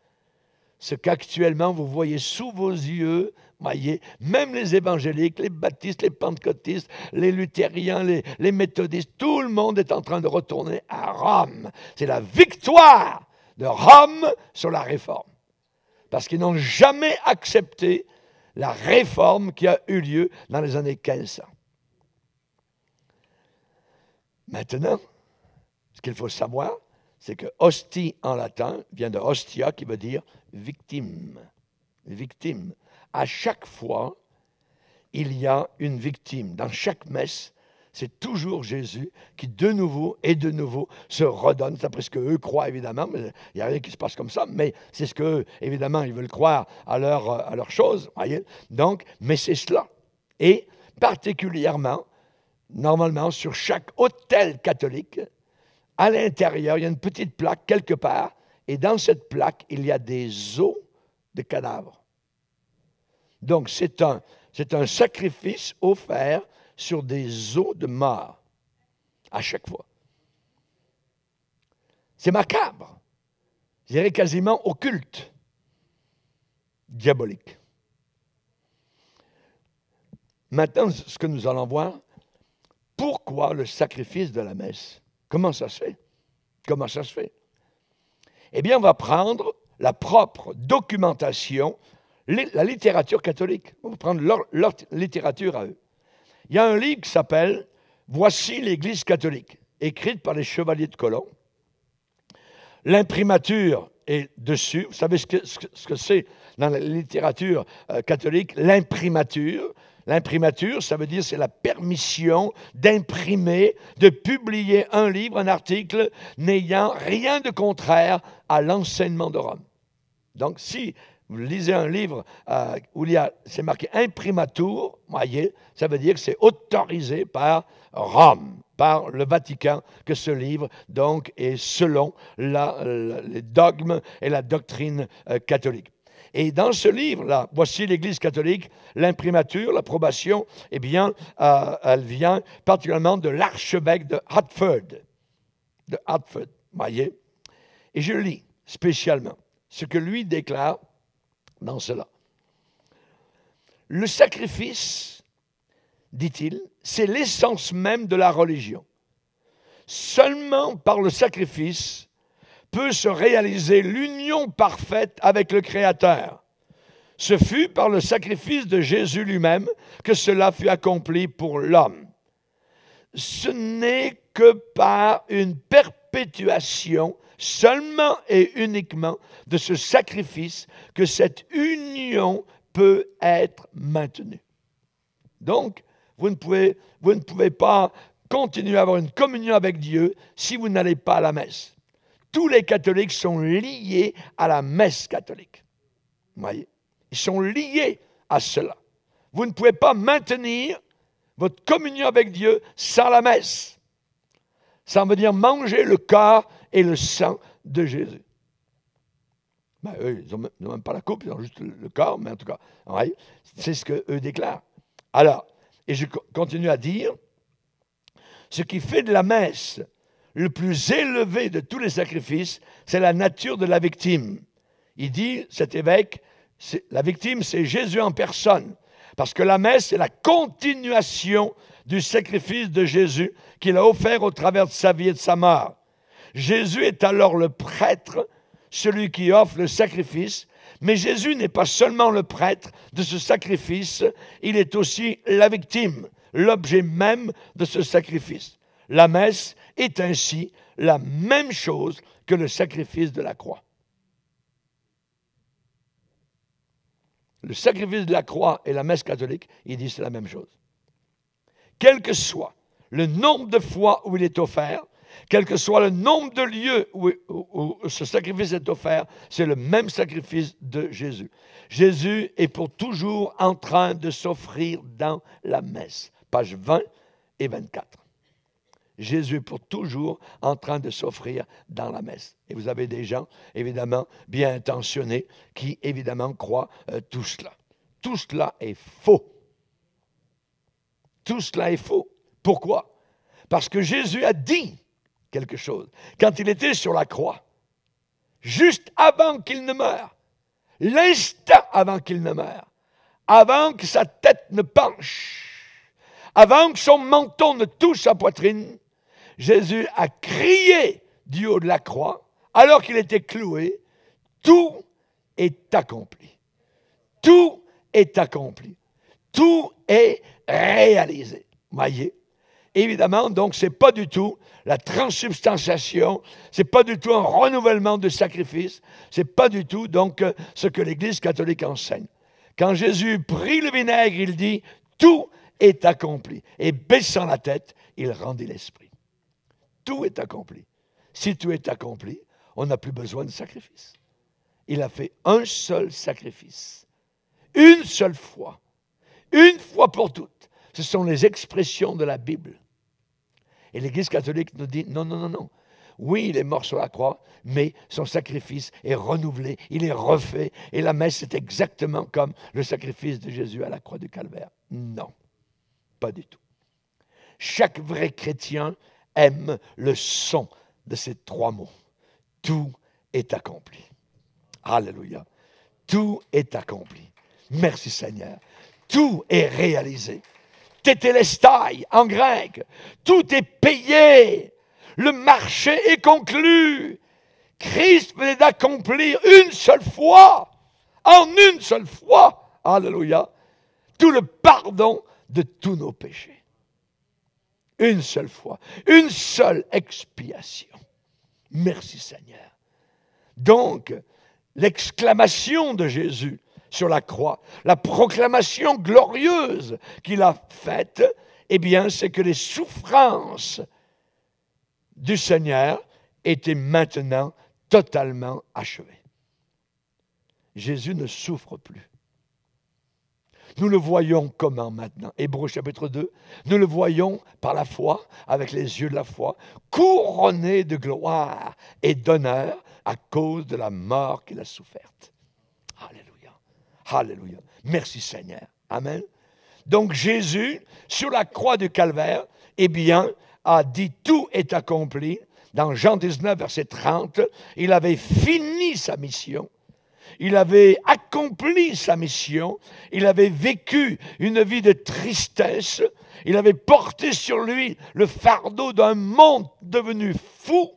S1: Ce qu'actuellement vous voyez sous vos yeux, voyez, même les évangéliques, les baptistes, les pentecôtistes, les luthériens, les méthodistes, tout le monde est en train de retourner à Rome. C'est la victoire de Rome sur la réforme. Parce qu'ils n'ont jamais accepté la réforme qui a eu lieu dans les années 1500. Maintenant, ce qu'il faut savoir, c'est que hostie en latin vient de hostia qui veut dire victime. Victime. À chaque fois, il y a une victime. Dans chaque messe, c'est toujours Jésus qui de nouveau se redonne. C'est après ce qu'eux croient évidemment, mais il n'y a rien qui se passe comme ça, mais c'est ce qu'eux, évidemment, ils veulent croire à leur chose. Voyez? Donc, mais c'est cela. Et particulièrement, normalement, sur chaque autel catholique, à l'intérieur, il y a une petite plaque quelque part, et dans cette plaque, il y a des os de cadavres. Donc, c'est un sacrifice offert sur des os de mort, à chaque fois. C'est macabre. Je dirais quasiment occulte, diabolique. Maintenant, ce que nous allons voir, pourquoi le sacrifice de la messe? Comment ça se fait? Comment ça se fait? Eh bien, on va prendre la propre documentation, la littérature catholique. On va prendre leur littérature à eux. Il y a un livre qui s'appelle « Voici l'Église catholique », écrite par les chevaliers de Colomb. L'imprimature est dessus. Vous savez ce que c'est dans la littérature catholique, l'imprimature. L'imprimature, ça veut dire c'est la permission d'imprimer, de publier un livre, un article, n'ayant rien de contraire à l'enseignement de Rome. Donc, si vous lisez un livre où c'est marqué imprimatur, voyez, ça veut dire que c'est autorisé par Rome. par le Vatican que ce livre, donc, est selon les dogmes et la doctrine catholique. Et dans ce livre-là, voici l'Église catholique, l'imprimature, l'approbation, eh bien, elle vient particulièrement de l'archevêque de Hartford. Voyez. Et je lis spécialement ce que lui déclare dans cela. Le sacrifice, dit-il, c'est l'essence même de la religion. Seulement par le sacrifice peut se réaliser l'union parfaite avec le Créateur. Ce fut par le sacrifice de Jésus lui-même que cela fut accompli pour l'homme. Ce n'est que par une perpétuation seulement et uniquement de ce sacrifice que cette union peut être maintenue. Donc, vous ne pouvez pas continuer à avoir une communion avec Dieu si vous n'allez pas à la messe. Tous les catholiques sont liés à la messe catholique. Vous voyez? Ils sont liés à cela. Vous ne pouvez pas maintenir votre communion avec Dieu sans la messe. Ça veut dire manger le corps et le sang de Jésus. Ben, eux, ils n'ont même pas la coupe, ils ont juste le corps, mais en tout cas, ouais, c'est ce qu'eux déclarent. Alors, et je continue à dire, ce qui fait de la messe le plus élevé de tous les sacrifices, c'est la nature de la victime. Il dit, cet évêque, la victime, c'est Jésus en personne. Parce que la messe, c'est la continuation du sacrifice de Jésus qu'il a offert au travers de sa vie et de sa mort. Jésus est alors le prêtre, celui qui offre le sacrifice, mais Jésus n'est pas seulement le prêtre de ce sacrifice, il est aussi la victime, l'objet même de ce sacrifice. La messe est ainsi la même chose que le sacrifice de la croix. Le sacrifice de la croix et la messe catholique, il dit c'est la même chose. Quel que soit le nombre de fois où il est offert, quel que soit le nombre de lieux où ce sacrifice est offert, c'est le même sacrifice de Jésus. Jésus est pour toujours en train de s'offrir dans la messe. Pages 20 et 24. Jésus est pour toujours en train de s'offrir dans la messe. Et vous avez des gens, évidemment, bien intentionnés, qui, évidemment, croient tout cela. Tout cela est faux. Tout cela est faux. Pourquoi? Parce que Jésus a dit quelque chose. Quand il était sur la croix, juste avant qu'il ne meure, l'instant avant qu'il ne meure, avant que sa tête ne penche, avant que son menton ne touche sa poitrine, Jésus a crié du haut de la croix, alors qu'il était cloué, tout est accompli. Tout est accompli. Tout est réalisé. Voyez? Évidemment, donc, ce n'est pas du tout la transsubstantiation, ce n'est pas du tout un renouvellement de sacrifice, ce n'est pas du tout, donc, ce que l'Église catholique enseigne. Quand Jésus prit le vinaigre, il dit, tout est accompli. Et baissant la tête, il rendit l'esprit. Tout est accompli. Si tout est accompli, on n'a plus besoin de sacrifice. Il a fait un seul sacrifice. Une seule fois. Une fois pour toutes. Ce sont les expressions de la Bible. Et l'Église catholique nous dit, non, non, non, non. Oui, il est mort sur la croix, mais son sacrifice est renouvelé, il est refait. Et la messe, c'est exactement comme le sacrifice de Jésus à la croix du Calvaire. Non, pas du tout. Chaque vrai chrétien aime le son de ces trois mots. Tout est accompli. Alléluia. Tout est accompli. Merci Seigneur. Tout est réalisé. Tétélestai en grec. Tout est payé. Le marché est conclu. Christ venait d'accomplir une seule fois, en une seule fois, alléluia, tout le pardon de tous nos péchés. Une seule fois, une seule expiation. Merci Seigneur. Donc, l'exclamation de Jésus sur la croix, la proclamation glorieuse qu'il a faite, eh bien, c'est que les souffrances du Seigneur étaient maintenant totalement achevées. Jésus ne souffre plus. Nous le voyons comment maintenant? Hébreux chapitre 2. Nous le voyons par la foi, avec les yeux de la foi, couronné de gloire et d'honneur à cause de la mort qu'il a soufferte. Alléluia. Alléluia. Merci Seigneur. Amen. Donc Jésus, sur la croix du Calvaire, eh bien, a dit tout est accompli. Dans Jean 19, verset 30, il avait fini sa mission. Il avait accompli sa mission. Il avait vécu une vie de tristesse. Il avait porté sur lui le fardeau d'un monde devenu fou.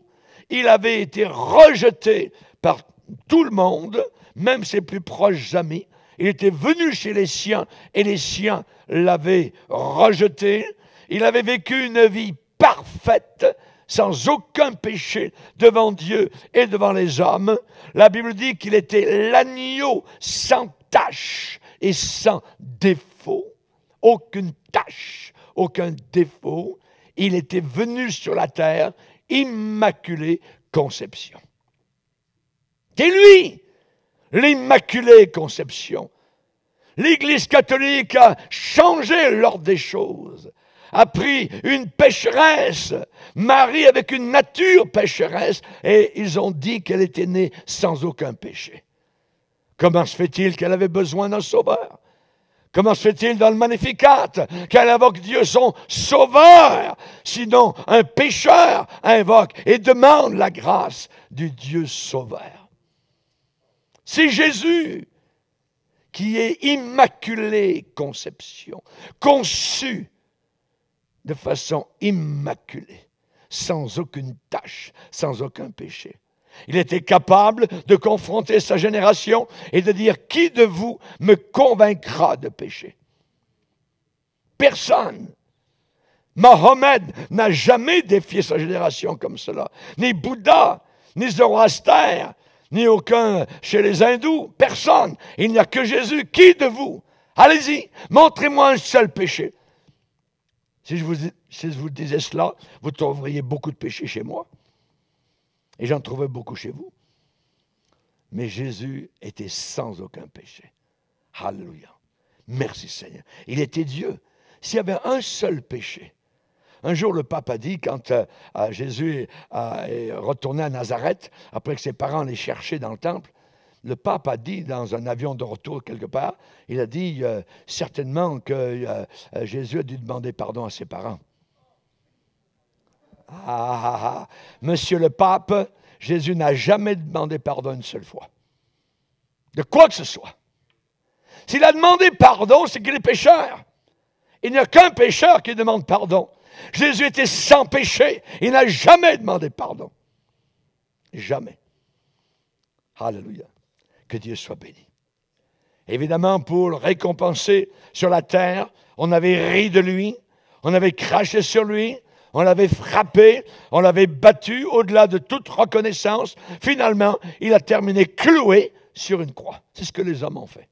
S1: Il avait été rejeté par tout le monde, même ses plus proches amis. Il était venu chez les siens et les siens l'avaient rejeté. Il avait vécu une vie parfaite, sans aucun péché devant Dieu et devant les hommes. La Bible dit qu'il était l'agneau sans tache et sans défaut. Aucune tache, aucun défaut. Il était venu sur la terre, immaculée conception. C'est lui, l'immaculée conception. L'Église catholique a changé l'ordre des choses, a pris une pécheresse, Marie avec une nature pécheresse, et ils ont dit qu'elle était née sans aucun péché. Comment se fait-il qu'elle avait besoin d'un sauveur? Comment se fait-il dans le Magnificat qu'elle invoque Dieu son sauveur? Sinon, un pécheur invoque et demande la grâce du Dieu sauveur. C'est Jésus qui est immaculée conception, conçu de façon immaculée, sans aucune tache, sans aucun péché. Il était capable de confronter sa génération et de dire « Qui de vous me convaincra de péché ?» Personne. Mohammed n'a jamais défié sa génération comme cela. Ni Bouddha, ni Zoroaster, ni aucun chez les hindous. Personne. Il n'y a que Jésus. Qui de vous? Allez-y, montrez-moi un seul péché. Si je vous disais cela, vous trouveriez beaucoup de péchés chez moi. Et j'en trouvais beaucoup chez vous. Mais Jésus était sans aucun péché. Alléluia. Merci Seigneur. Il était Dieu. S'il y avait un seul péché. Un jour, le pape a dit, quand Jésus est retourné à Nazareth, après que ses parents l'aient cherché dans le temple, le pape a dit, dans un avion de retour quelque part, il a dit certainement que Jésus a dû demander pardon à ses parents. Monsieur le pape, Jésus n'a jamais demandé pardon une seule fois. De quoi que ce soit. S'il a demandé pardon, c'est qu'il est pécheur. Il n'y a qu'un pécheur qui demande pardon. Jésus était sans péché. Il n'a jamais demandé pardon. Jamais. Alléluia. Que Dieu soit béni. Évidemment, pour le récompenser sur la terre, on avait ri de lui, on avait craché sur lui, on l'avait frappé, on l'avait battu au-delà de toute reconnaissance. Finalement, il a terminé cloué sur une croix. C'est ce que les hommes ont fait.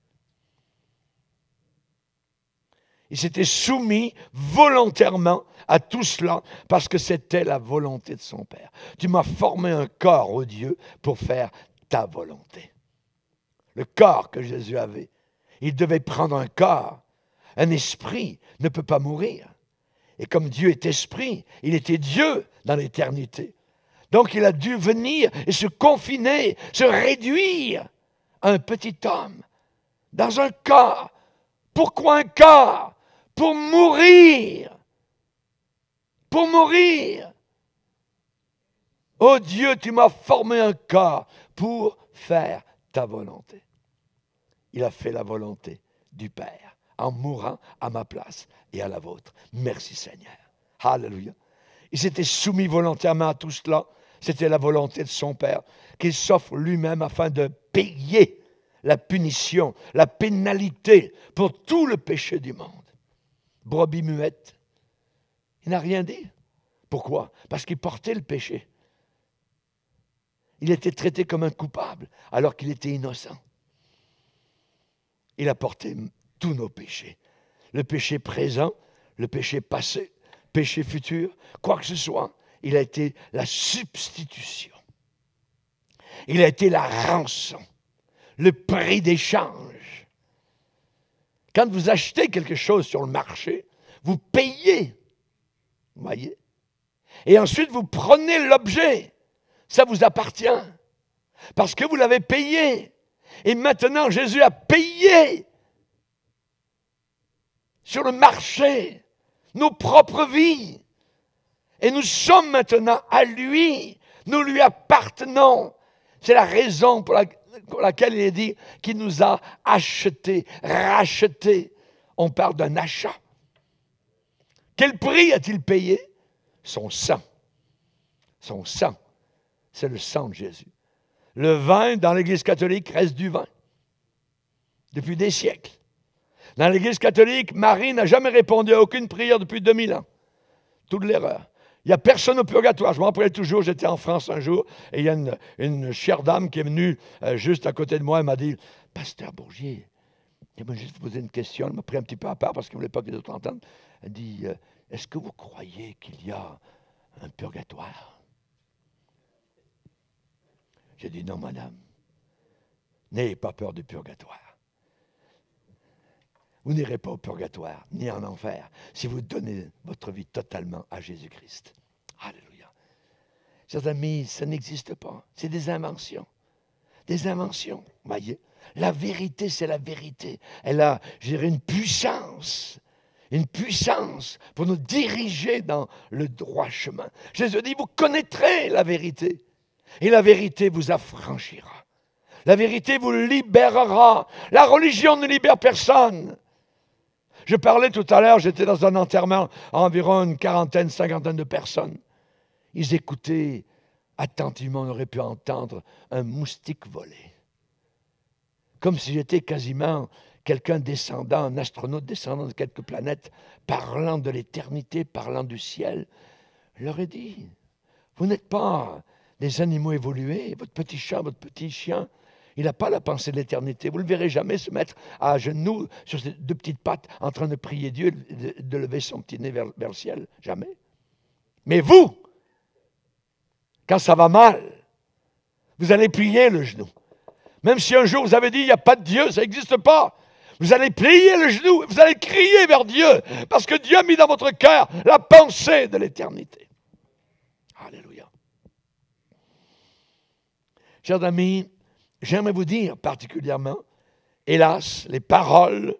S1: Il s'était soumis volontairement à tout cela parce que c'était la volonté de son Père. Tu m'as formé un corps, ô Dieu, pour faire ta volonté. Le corps que Jésus avait, il devait prendre un corps. Un esprit ne peut pas mourir. Et comme Dieu est esprit, il était Dieu dans l'éternité. Donc il a dû venir et se confiner, se réduire à un petit homme dans un corps. Pourquoi un corps? Pour mourir. Pour mourir. Oh Dieu, tu m'as formé un corps pour faire ta volonté. Il a fait la volonté du Père en mourant à ma place et à la vôtre. Merci Seigneur. Alléluia. Il s'était soumis volontairement à tout cela. C'était la volonté de son Père qu'il s'offre lui-même afin de payer la punition, la pénalité pour tout le péché du monde. Brebis muette. Il n'a rien dit. Pourquoi? Parce qu'il portait le péché. Il était traité comme un coupable alors qu'il était innocent. Il a porté tous nos péchés. Le péché présent, le péché passé, péché futur, quoi que ce soit, il a été la substitution. Il a été la rançon, le prix d'échange. Quand vous achetez quelque chose sur le marché, vous payez. Vous voyez? Et ensuite, vous prenez l'objet. Ça vous appartient. Parce que vous l'avez payé. Et maintenant, Jésus a payé sur le marché nos propres vies. Et nous sommes maintenant à lui. Nous lui appartenons. C'est la raison pour laquelle il est dit qu'il nous a achetés, rachetés. On parle d'un achat. Quel prix a-t-il payé? Son sang. Son sang. C'est le sang de Jésus. Le vin, dans l'Église catholique, reste du vin. Depuis des siècles. Dans l'Église catholique, Marie n'a jamais répondu à aucune prière depuis 2000 ans. Toute l'erreur. Il n'y a personne au purgatoire. Je m'en rappelle toujours, j'étais en France un jour, et il y a une chère dame qui est venue juste à côté de moi, elle m'a dit, « Pasteur Bourgier, j'aimerais juste vous poser une question. » Elle m'a pris un petit peu à part parce qu'elle ne voulait pas que les autres entendent. Elle dit, « Est-ce que vous croyez qu'il y a un purgatoire? » J'ai dit, « Non, madame, n'ayez pas peur du purgatoire. Vous n'irez pas au purgatoire, ni en enfer, si vous donnez votre vie totalement à Jésus-Christ. » Alléluia. Chers amis, ça n'existe pas. C'est des inventions. Des inventions, voyez. La vérité, c'est la vérité. Elle a, je dirais, une puissance pour nous diriger dans le droit chemin. Jésus dit, vous connaîtrez la vérité, et la vérité vous affranchira. La vérité vous libérera. La religion ne libère personne. Je parlais tout à l'heure, j'étais dans un enterrement, environ une quarantaine, cinquantaine de personnes. Ils écoutaient attentivement, on aurait pu entendre un moustique voler. Comme si j'étais quasiment quelqu'un descendant, un astronaute descendant de quelques planètes, parlant de l'éternité, parlant du ciel. Je leur ai dit, vous n'êtes pas des animaux évolués, votre petit chat, votre petit chien, il n'a pas la pensée de l'éternité. Vous ne le verrez jamais se mettre à genoux sur ses deux petites pattes en train de prier Dieu, de lever son petit nez vers le ciel. Jamais. Mais vous, quand ça va mal, vous allez plier le genou. Même si un jour vous avez dit, il n'y a pas de Dieu, ça n'existe pas. Vous allez plier le genou, vous allez crier vers Dieu, parce que Dieu a mis dans votre cœur la pensée de l'éternité. Alléluia. Chers amis, j'aimerais vous dire particulièrement, hélas, les paroles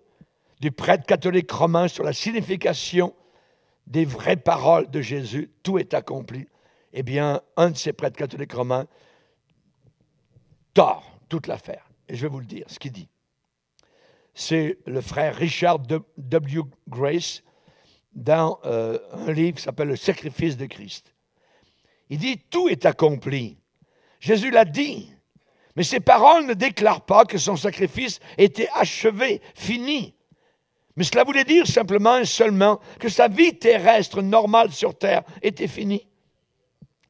S1: du prêtre catholique romain sur la signification des vraies paroles de Jésus, tout est accompli. Eh bien, un de ces prêtres catholiques romains tord toute l'affaire. Et je vais vous le dire, ce qu'il dit. C'est le frère Richard W. Grace dans un livre qui s'appelle « Le sacrifice de Christ ». Il dit « Tout est accompli ». Jésus l'a dit. Mais ces paroles ne déclarent pas que son sacrifice était achevé, fini. Mais cela voulait dire simplement et seulement que sa vie terrestre normale sur terre était finie.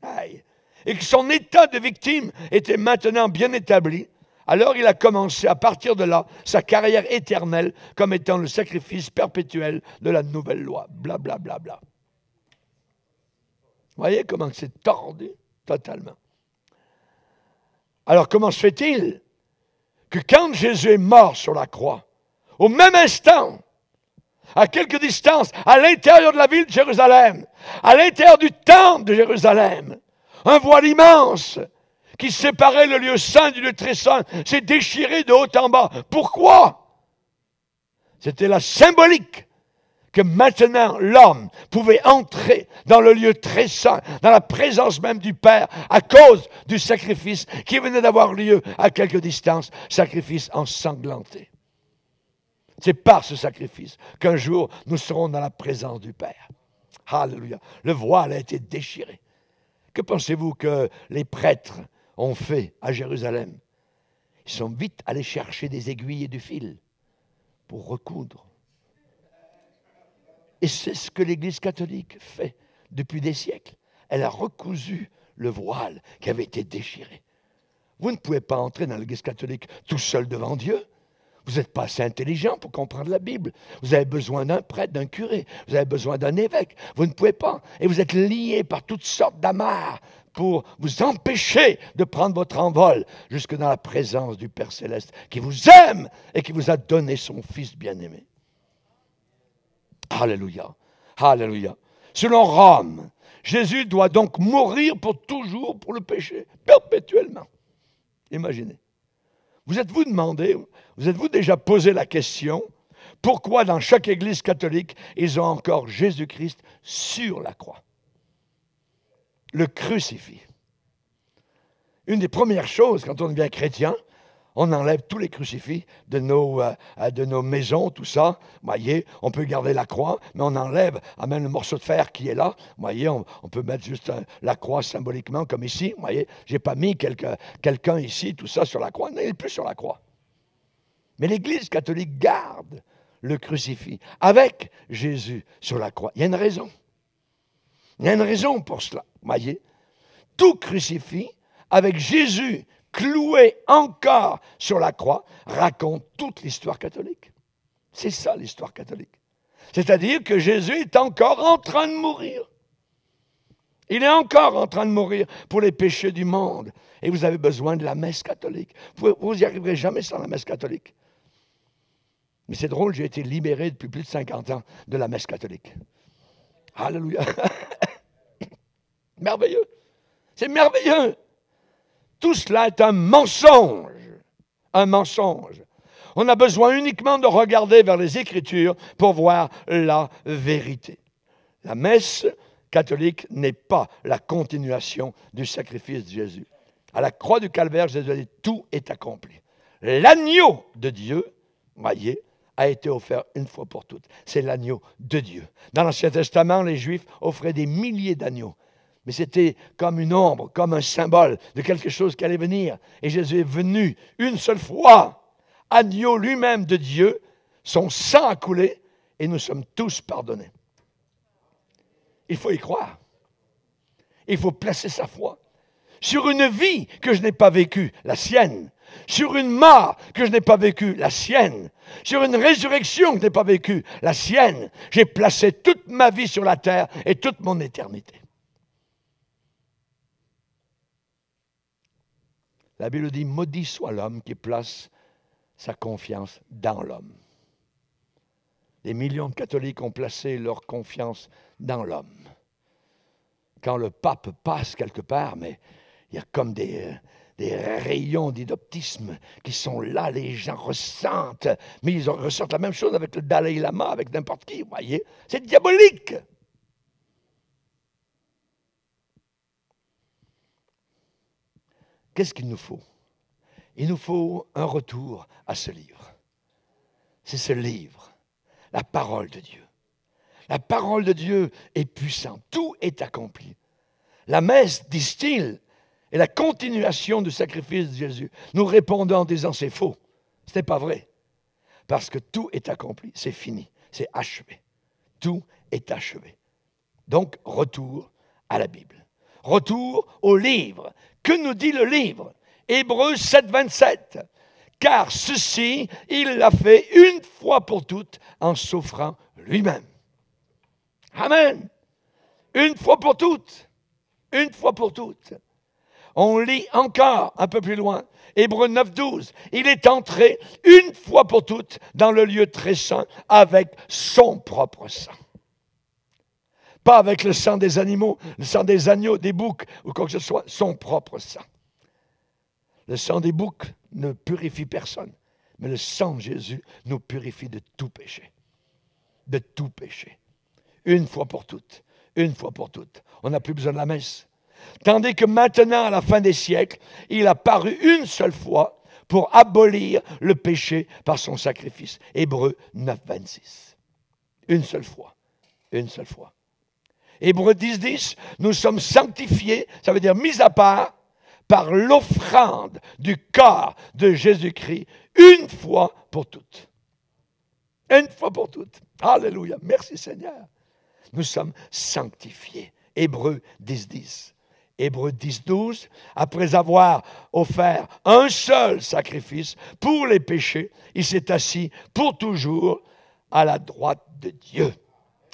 S1: Aïe. Et que son état de victime était maintenant bien établi. Alors il a commencé à partir de là sa carrière éternelle comme étant le sacrifice perpétuel de la nouvelle loi. Bla bla bla bla. Vous voyez comment c'est tordu totalement. Alors comment se fait-il que quand Jésus est mort sur la croix, au même instant, à quelque distance, à l'intérieur de la ville de Jérusalem, à l'intérieur du temple de Jérusalem, un voile immense qui séparait le lieu saint du lieu très saint s'est déchiré de haut en bas. Pourquoi? C'était la symbolique que maintenant l'homme pouvait entrer dans le lieu très saint, dans la présence même du Père, à cause du sacrifice qui venait d'avoir lieu à quelque distance, sacrifice ensanglanté. C'est par ce sacrifice qu'un jour nous serons dans la présence du Père. Alléluia. Le voile a été déchiré. Que pensez-vous que les prêtres ont fait à Jérusalem? Ils sont vite allés chercher des aiguilles et du fil pour recoudre. Et c'est ce que l'Église catholique fait depuis des siècles. Elle a recousu le voile qui avait été déchiré. Vous ne pouvez pas entrer dans l'Église catholique tout seul devant Dieu. Vous n'êtes pas assez intelligent pour comprendre la Bible. Vous avez besoin d'un prêtre, d'un curé. Vous avez besoin d'un évêque. Vous ne pouvez pas. Et vous êtes liés par toutes sortes d'amarres pour vous empêcher de prendre votre envol jusque dans la présence du Père Céleste qui vous aime et qui vous a donné son Fils bien-aimé. Alléluia. Alléluia. Selon Rome, Jésus doit donc mourir pour toujours pour le péché, perpétuellement. Imaginez. Vous êtes-vous demandé, vous êtes-vous déjà posé la question, pourquoi dans chaque église catholique, ils ont encore Jésus-Christ sur la croix? Le crucifix. Une des premières choses, quand on devient chrétien, on enlève tous les crucifix de nos maisons, tout ça. Vous voyez, on peut garder la croix, mais on enlève même le morceau de fer qui est là. Vous voyez, on peut mettre juste la croix symboliquement, comme ici. Vous voyez, je n'ai pas mis quelqu'un ici, tout ça sur la croix. Non, il n'est plus sur la croix. Mais l'Église catholique garde le crucifix avec Jésus sur la croix. Il y a une raison. Il y a une raison pour cela. Vous voyez, tout crucifix avec Jésus cloué encore sur la croix, raconte toute l'histoire catholique. C'est ça l'histoire catholique. C'est-à-dire que Jésus est encore en train de mourir. Il est encore en train de mourir pour les péchés du monde. Et vous avez besoin de la messe catholique. Vous n'y arriverez jamais sans la messe catholique. Mais c'est drôle, j'ai été libéré depuis plus de 50 ans de la messe catholique. Alléluia. Merveilleux. C'est merveilleux. Tout cela est un mensonge. Un mensonge. On a besoin uniquement de regarder vers les Écritures pour voir la vérité. La messe catholique n'est pas la continuation du sacrifice de Jésus. À la croix du Calvaire, Jésus a dit, tout est accompli. L'agneau de Dieu, voyez, a été offert une fois pour toutes. C'est l'agneau de Dieu. Dans l'Ancien Testament, les Juifs offraient des milliers d'agneaux. Mais c'était comme une ombre, comme un symbole de quelque chose qui allait venir. Et Jésus est venu une seule fois, agneau lui-même de Dieu, son sang a coulé et nous sommes tous pardonnés. Il faut y croire. Il faut placer sa foi sur une vie que je n'ai pas vécue, la sienne. Sur une mort que je n'ai pas vécue, la sienne. Sur une résurrection que je n'ai pas vécue, la sienne. J'ai placé toute ma vie sur la terre et toute mon éternité. La Bible dit, maudit soit l'homme qui place sa confiance dans l'homme. Des millions de catholiques ont placé leur confiance dans l'homme. Quand le pape passe quelque part, mais il y a comme des rayons d'idoptisme qui sont là, les gens ressentent, mais ils ressentent la même chose avec le Dalai Lama, avec n'importe qui, vous voyez. C'est diabolique. Qu'est-ce qu'il nous faut? Il nous faut un retour à ce livre. C'est ce livre, la parole de Dieu. La parole de Dieu est puissante. Tout est accompli. La messe, disent-ils, est la continuation du sacrifice de Jésus. Nous répondons en disant c'est faux. Ce n'est pas vrai. Parce que tout est accompli. C'est fini. C'est achevé. Tout est achevé. Donc, retour à la Bible. Retour au livre. Que nous dit le livre? Hébreux 7, 27. Car ceci, il l'a fait une fois pour toutes en souffrant lui-même. Amen. Une fois pour toutes. Une fois pour toutes. On lit encore un peu plus loin. Hébreux 9, 12. Il est entré une fois pour toutes dans le lieu très saint avec son propre sang. Pas avec le sang des animaux, le sang des agneaux, des boucs ou quoi que ce soit, son propre sang. Le sang des boucs ne purifie personne, mais le sang de Jésus nous purifie de tout péché. De tout péché. Une fois pour toutes. Une fois pour toutes. On n'a plus besoin de la messe. Tandis que maintenant, à la fin des siècles, il a paru une seule fois pour abolir le péché par son sacrifice. Hébreux 9, 26. Une seule fois. Une seule fois. Hébreux 10, 10, nous sommes sanctifiés, ça veut dire mis à part, par l'offrande du corps de Jésus-Christ, une fois pour toutes. Une fois pour toutes. Alléluia. Merci Seigneur. Nous sommes sanctifiés. Hébreux 10, 10. Hébreux 10, 12. Après avoir offert un seul sacrifice pour les péchés, il s'est assis pour toujours à la droite de Dieu.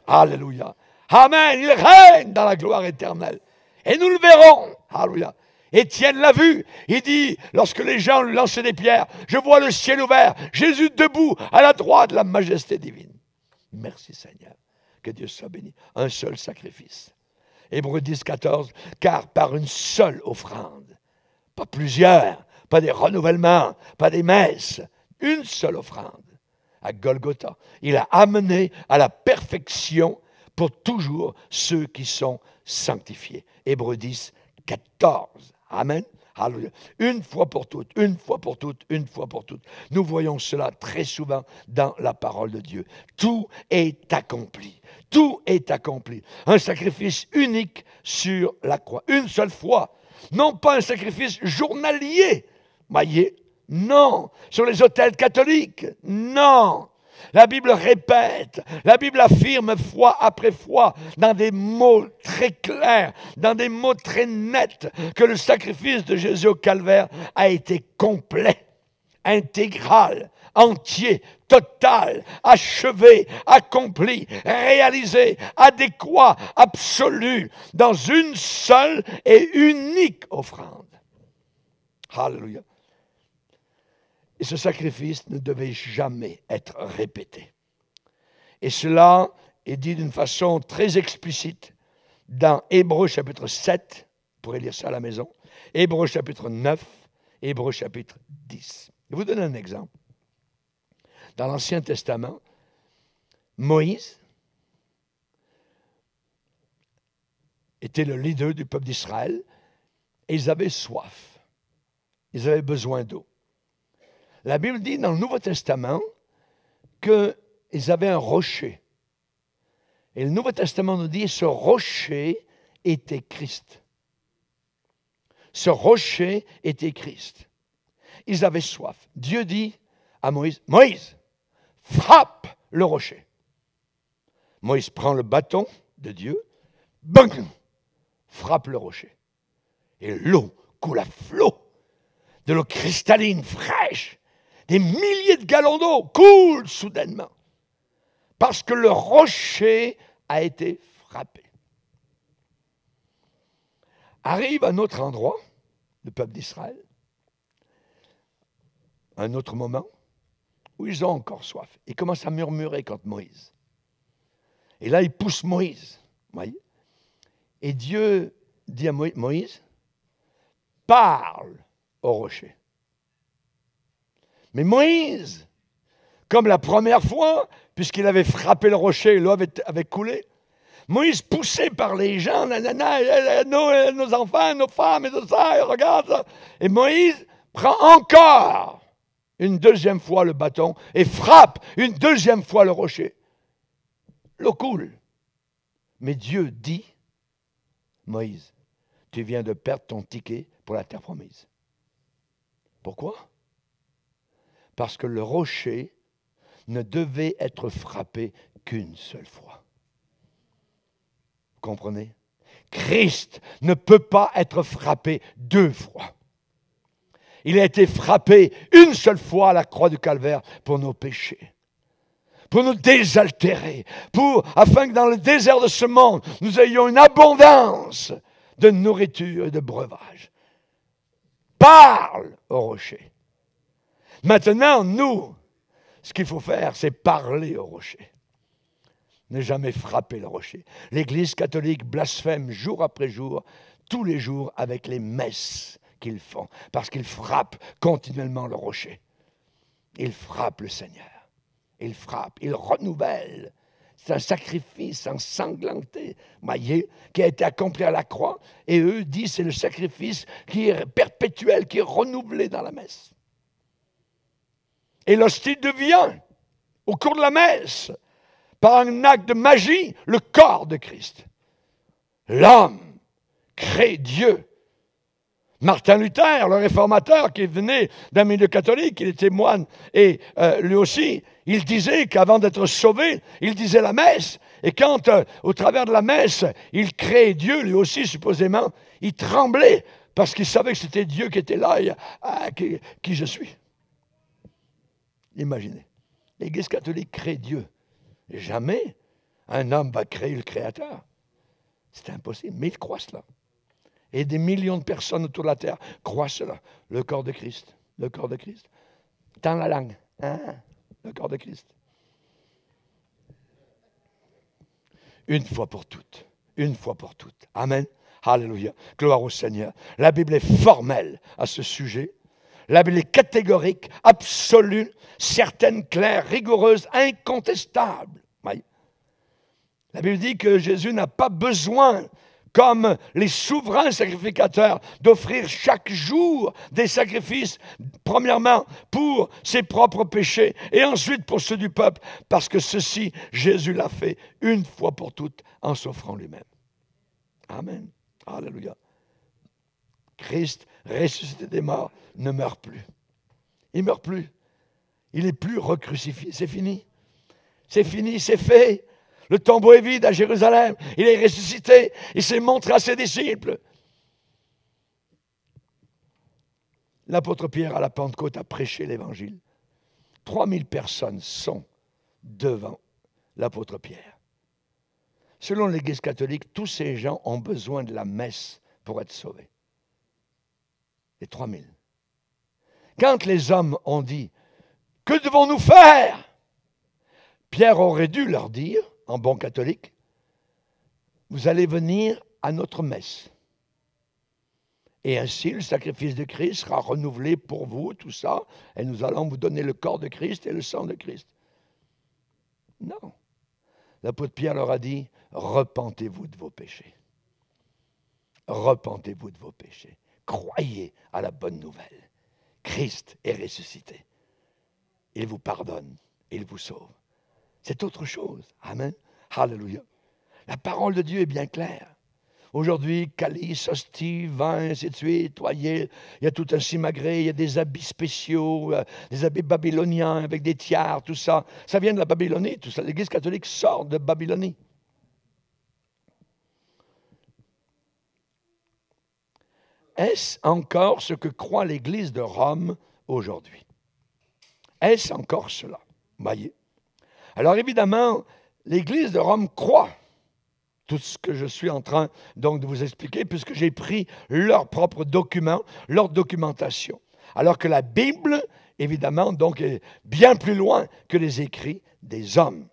S1: Alléluia. Amen. Il règne dans la gloire éternelle. Et nous le verrons. Alléluia. Étienne l'a vu. Il dit, lorsque les gens lui lançaient des pierres, je vois le ciel ouvert, Jésus debout à la droite de la majesté divine. Merci Seigneur. Que Dieu soit béni. Un seul sacrifice. Hébreux 10, 14. Car par une seule offrande, pas plusieurs, pas des renouvellements, pas des messes, une seule offrande à Golgotha. Il a amené à la perfection pour toujours ceux qui sont sanctifiés. Hébreux 10, 14. Amen. Alléluia. Une fois pour toutes, une fois pour toutes, une fois pour toutes. Nous voyons cela très souvent dans la parole de Dieu. Tout est accompli. Tout est accompli. Un sacrifice unique sur la croix. Une seule fois. Non pas un sacrifice journalier. Voyez? Non. Sur les autels catholiques. Non. La Bible répète, la Bible affirme fois après fois, dans des mots très clairs, dans des mots très nets, que le sacrifice de Jésus au calvaire a été complet, intégral, entier, total, achevé, accompli, réalisé, adéquat, absolu, dans une seule et unique offrande. Alléluia. Et ce sacrifice ne devait jamais être répété. Et cela est dit d'une façon très explicite dans Hébreux chapitre 7, vous pourrez lire ça à la maison, Hébreux chapitre 9, Hébreux chapitre 10. Je vais vous donner un exemple. Dans l'Ancien Testament, Moïse était le leader du peuple d'Israël et ils avaient soif. Ils avaient besoin d'eau. La Bible dit dans le Nouveau Testament qu'ils avaient un rocher. Et le Nouveau Testament nous dit ce rocher était Christ. Ce rocher était Christ. Ils avaient soif. Dieu dit à Moïse, Moïse, frappe le rocher. Moïse prend le bâton de Dieu, bang, frappe le rocher. Et l'eau coule à flot, de l'eau cristalline, fraîche. Des milliers de gallons d'eau coulent soudainement parce que le rocher a été frappé. Arrive un autre endroit, le peuple d'Israël, un autre moment, où ils ont encore soif. Ils commencent à murmurer contre Moïse. Et là, ils poussent Moïse. Voyez? Et Dieu dit à Moïse, parle au rocher. Mais Moïse, comme la première fois, puisqu'il avait frappé le rocher et l'eau avait coulé, Moïse, poussé par les gens, nos enfants, nos femmes et tout ça, regarde ça. Et Moïse prend encore une deuxième fois le bâton et frappe une deuxième fois le rocher. L'eau coule. Mais Dieu dit, Moïse, tu viens de perdre ton ticket pour la terre promise. Pourquoi? Parce que le rocher ne devait être frappé qu'une seule fois. Vous comprenez? Christ ne peut pas être frappé deux fois. Il a été frappé une seule fois à la croix du calvaire pour nos péchés, pour nous désaltérer, afin que dans le désert de ce monde, nous ayons une abondance de nourriture et de breuvage. Parle au rocher. Maintenant, nous, ce qu'il faut faire, c'est parler au rocher. Ne jamais frapper le rocher. L'Église catholique blasphème jour après jour, tous les jours, avec les messes qu'ils font, parce qu'ils frappent continuellement le rocher. Ils frappent le Seigneur. Ils frappent, ils renouvellent. C'est un sacrifice ensanglanté, voyez, qui a été accompli à la croix, et eux disent c'est le sacrifice qui est perpétuel, qui est renouvelé dans la messe. Et l'hostie devient, au cours de la messe, par un acte de magie, le corps de Christ. L'homme crée Dieu. Martin Luther, le réformateur qui venait d'un milieu catholique, il était moine, et lui aussi, il disait qu'avant d'être sauvé, il disait la messe, et quand, au travers de la messe, il créait Dieu, lui aussi supposément, il tremblait, parce qu'il savait que c'était Dieu qui était là, qui je suis. Imaginez, l'Église catholique crée Dieu. Jamais un homme va créer le Créateur. C'est impossible, mais ils croient cela. Et des millions de personnes autour de la terre croient cela. Le corps de Christ, le corps de Christ. Tends la langue, hein? Le corps de Christ. une fois pour toutes. Une fois pour toutes. Amen. Alléluia. Gloire au Seigneur. La Bible est formelle à ce sujet. La Bible est catégorique, absolue, certaine, claire, rigoureuse, incontestable. Oui. La Bible dit que Jésus n'a pas besoin, comme les souverains sacrificateurs, d'offrir chaque jour des sacrifices, premièrement pour ses propres péchés et ensuite pour ceux du peuple, parce que ceci, Jésus l'a fait une fois pour toutes en s'offrant lui-même. Amen. Alléluia. Christ, ressuscité des morts, ne meurt plus. Il ne meurt plus. Il n'est plus recrucifié. C'est fini. C'est fini, c'est fait. Le tombeau est vide à Jérusalem. Il est ressuscité. Il s'est montré à ses disciples. L'apôtre Pierre, à la Pentecôte, a prêché l'Évangile. 3000 personnes sont devant l'apôtre Pierre. Selon l'Église catholique, tous ces gens ont besoin de la messe pour être sauvés. Les 3000. Quand les hommes ont dit « Que devons-nous faire ?» Pierre aurait dû leur dire, en bon catholique, « Vous allez venir à notre messe. Et ainsi, le sacrifice de Christ sera renouvelé pour vous, tout ça, et nous allons vous donner le corps de Christ et le sang de Christ. » Non. L'apôtre Pierre leur a dit, repentez-vous de vos péchés. Repentez-vous de vos péchés. Croyez à la bonne nouvelle. Christ est ressuscité. Il vous pardonne, il vous sauve. C'est autre chose. Amen. Alléluia. La parole de Dieu est bien claire. Aujourd'hui, calice, hostie, vin, ainsi de suite, toyer, il y a tout un simagrée, il y a des habits spéciaux, des habits babyloniens avec des tiares, tout ça. Ça vient de la Babylonie, tout ça. L'Église catholique sort de Babylonie. Est-ce encore ce que croit l'Église de Rome aujourd'hui? Est-ce encore cela? Voyez. Alors évidemment, l'Église de Rome croit tout ce que je suis en train donc de vous expliquer, puisque j'ai pris leurs propres documents, leur documentation. Alors que la Bible, évidemment, donc, est bien plus loin que les écrits des hommes.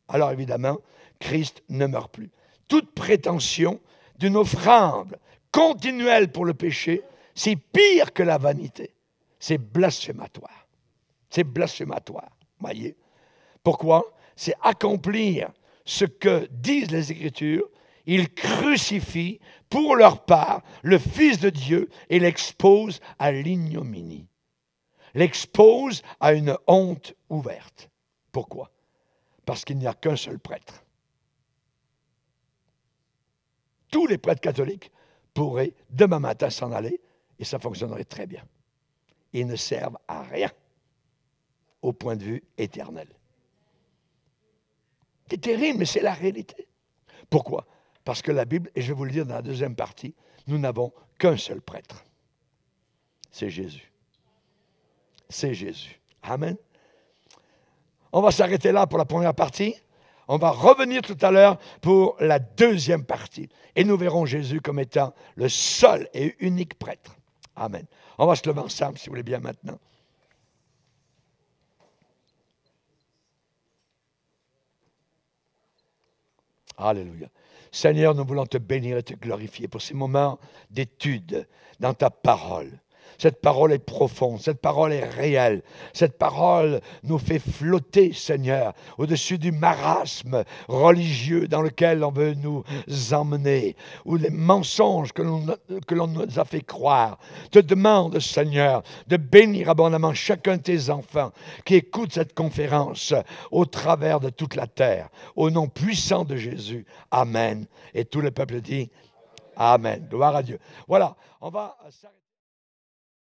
S1: Alors évidemment, Christ ne meurt plus. Toute prétention d'une offrande continuelle pour le péché, c'est pire que la vanité. C'est blasphématoire. C'est blasphématoire. Voyez. Pourquoi? C'est accomplir ce que disent les Écritures. Ils crucifient pour leur part le Fils de Dieu et l'exposent à l'ignominie. L'exposent à une honte ouverte. Pourquoi? Parce qu'il n'y a qu'un seul prêtre. Tous les prêtres catholiques pourraient demain matin s'en aller et ça fonctionnerait très bien. Ils ne servent à rien au point de vue éternel. C'est terrible, mais c'est la réalité. Pourquoi? Parce que la Bible, et je vais vous le dire dans la deuxième partie, nous n'avons qu'un seul prêtre. C'est Jésus. C'est Jésus. Amen. On va s'arrêter là pour la première partie. On va revenir tout à l'heure pour la deuxième partie. Et nous verrons Jésus comme étant le seul et unique prêtre. Amen. On va se lever ensemble, si vous voulez bien, maintenant. Alléluia. Seigneur, nous voulons te bénir et te glorifier pour ces moments d'étude dans ta parole. Cette parole est profonde, cette parole est réelle. Cette parole nous fait flotter, Seigneur, au-dessus du marasme religieux dans lequel on veut nous emmener, ou les mensonges que l'on nous a fait croire. Je te demande, Seigneur, de bénir abondamment chacun de tes enfants qui écoutent cette conférence au travers de toute la terre. Au nom puissant de Jésus. Amen. Et tout le peuple dit Amen. Gloire à Dieu. Voilà, on va s'arrêter.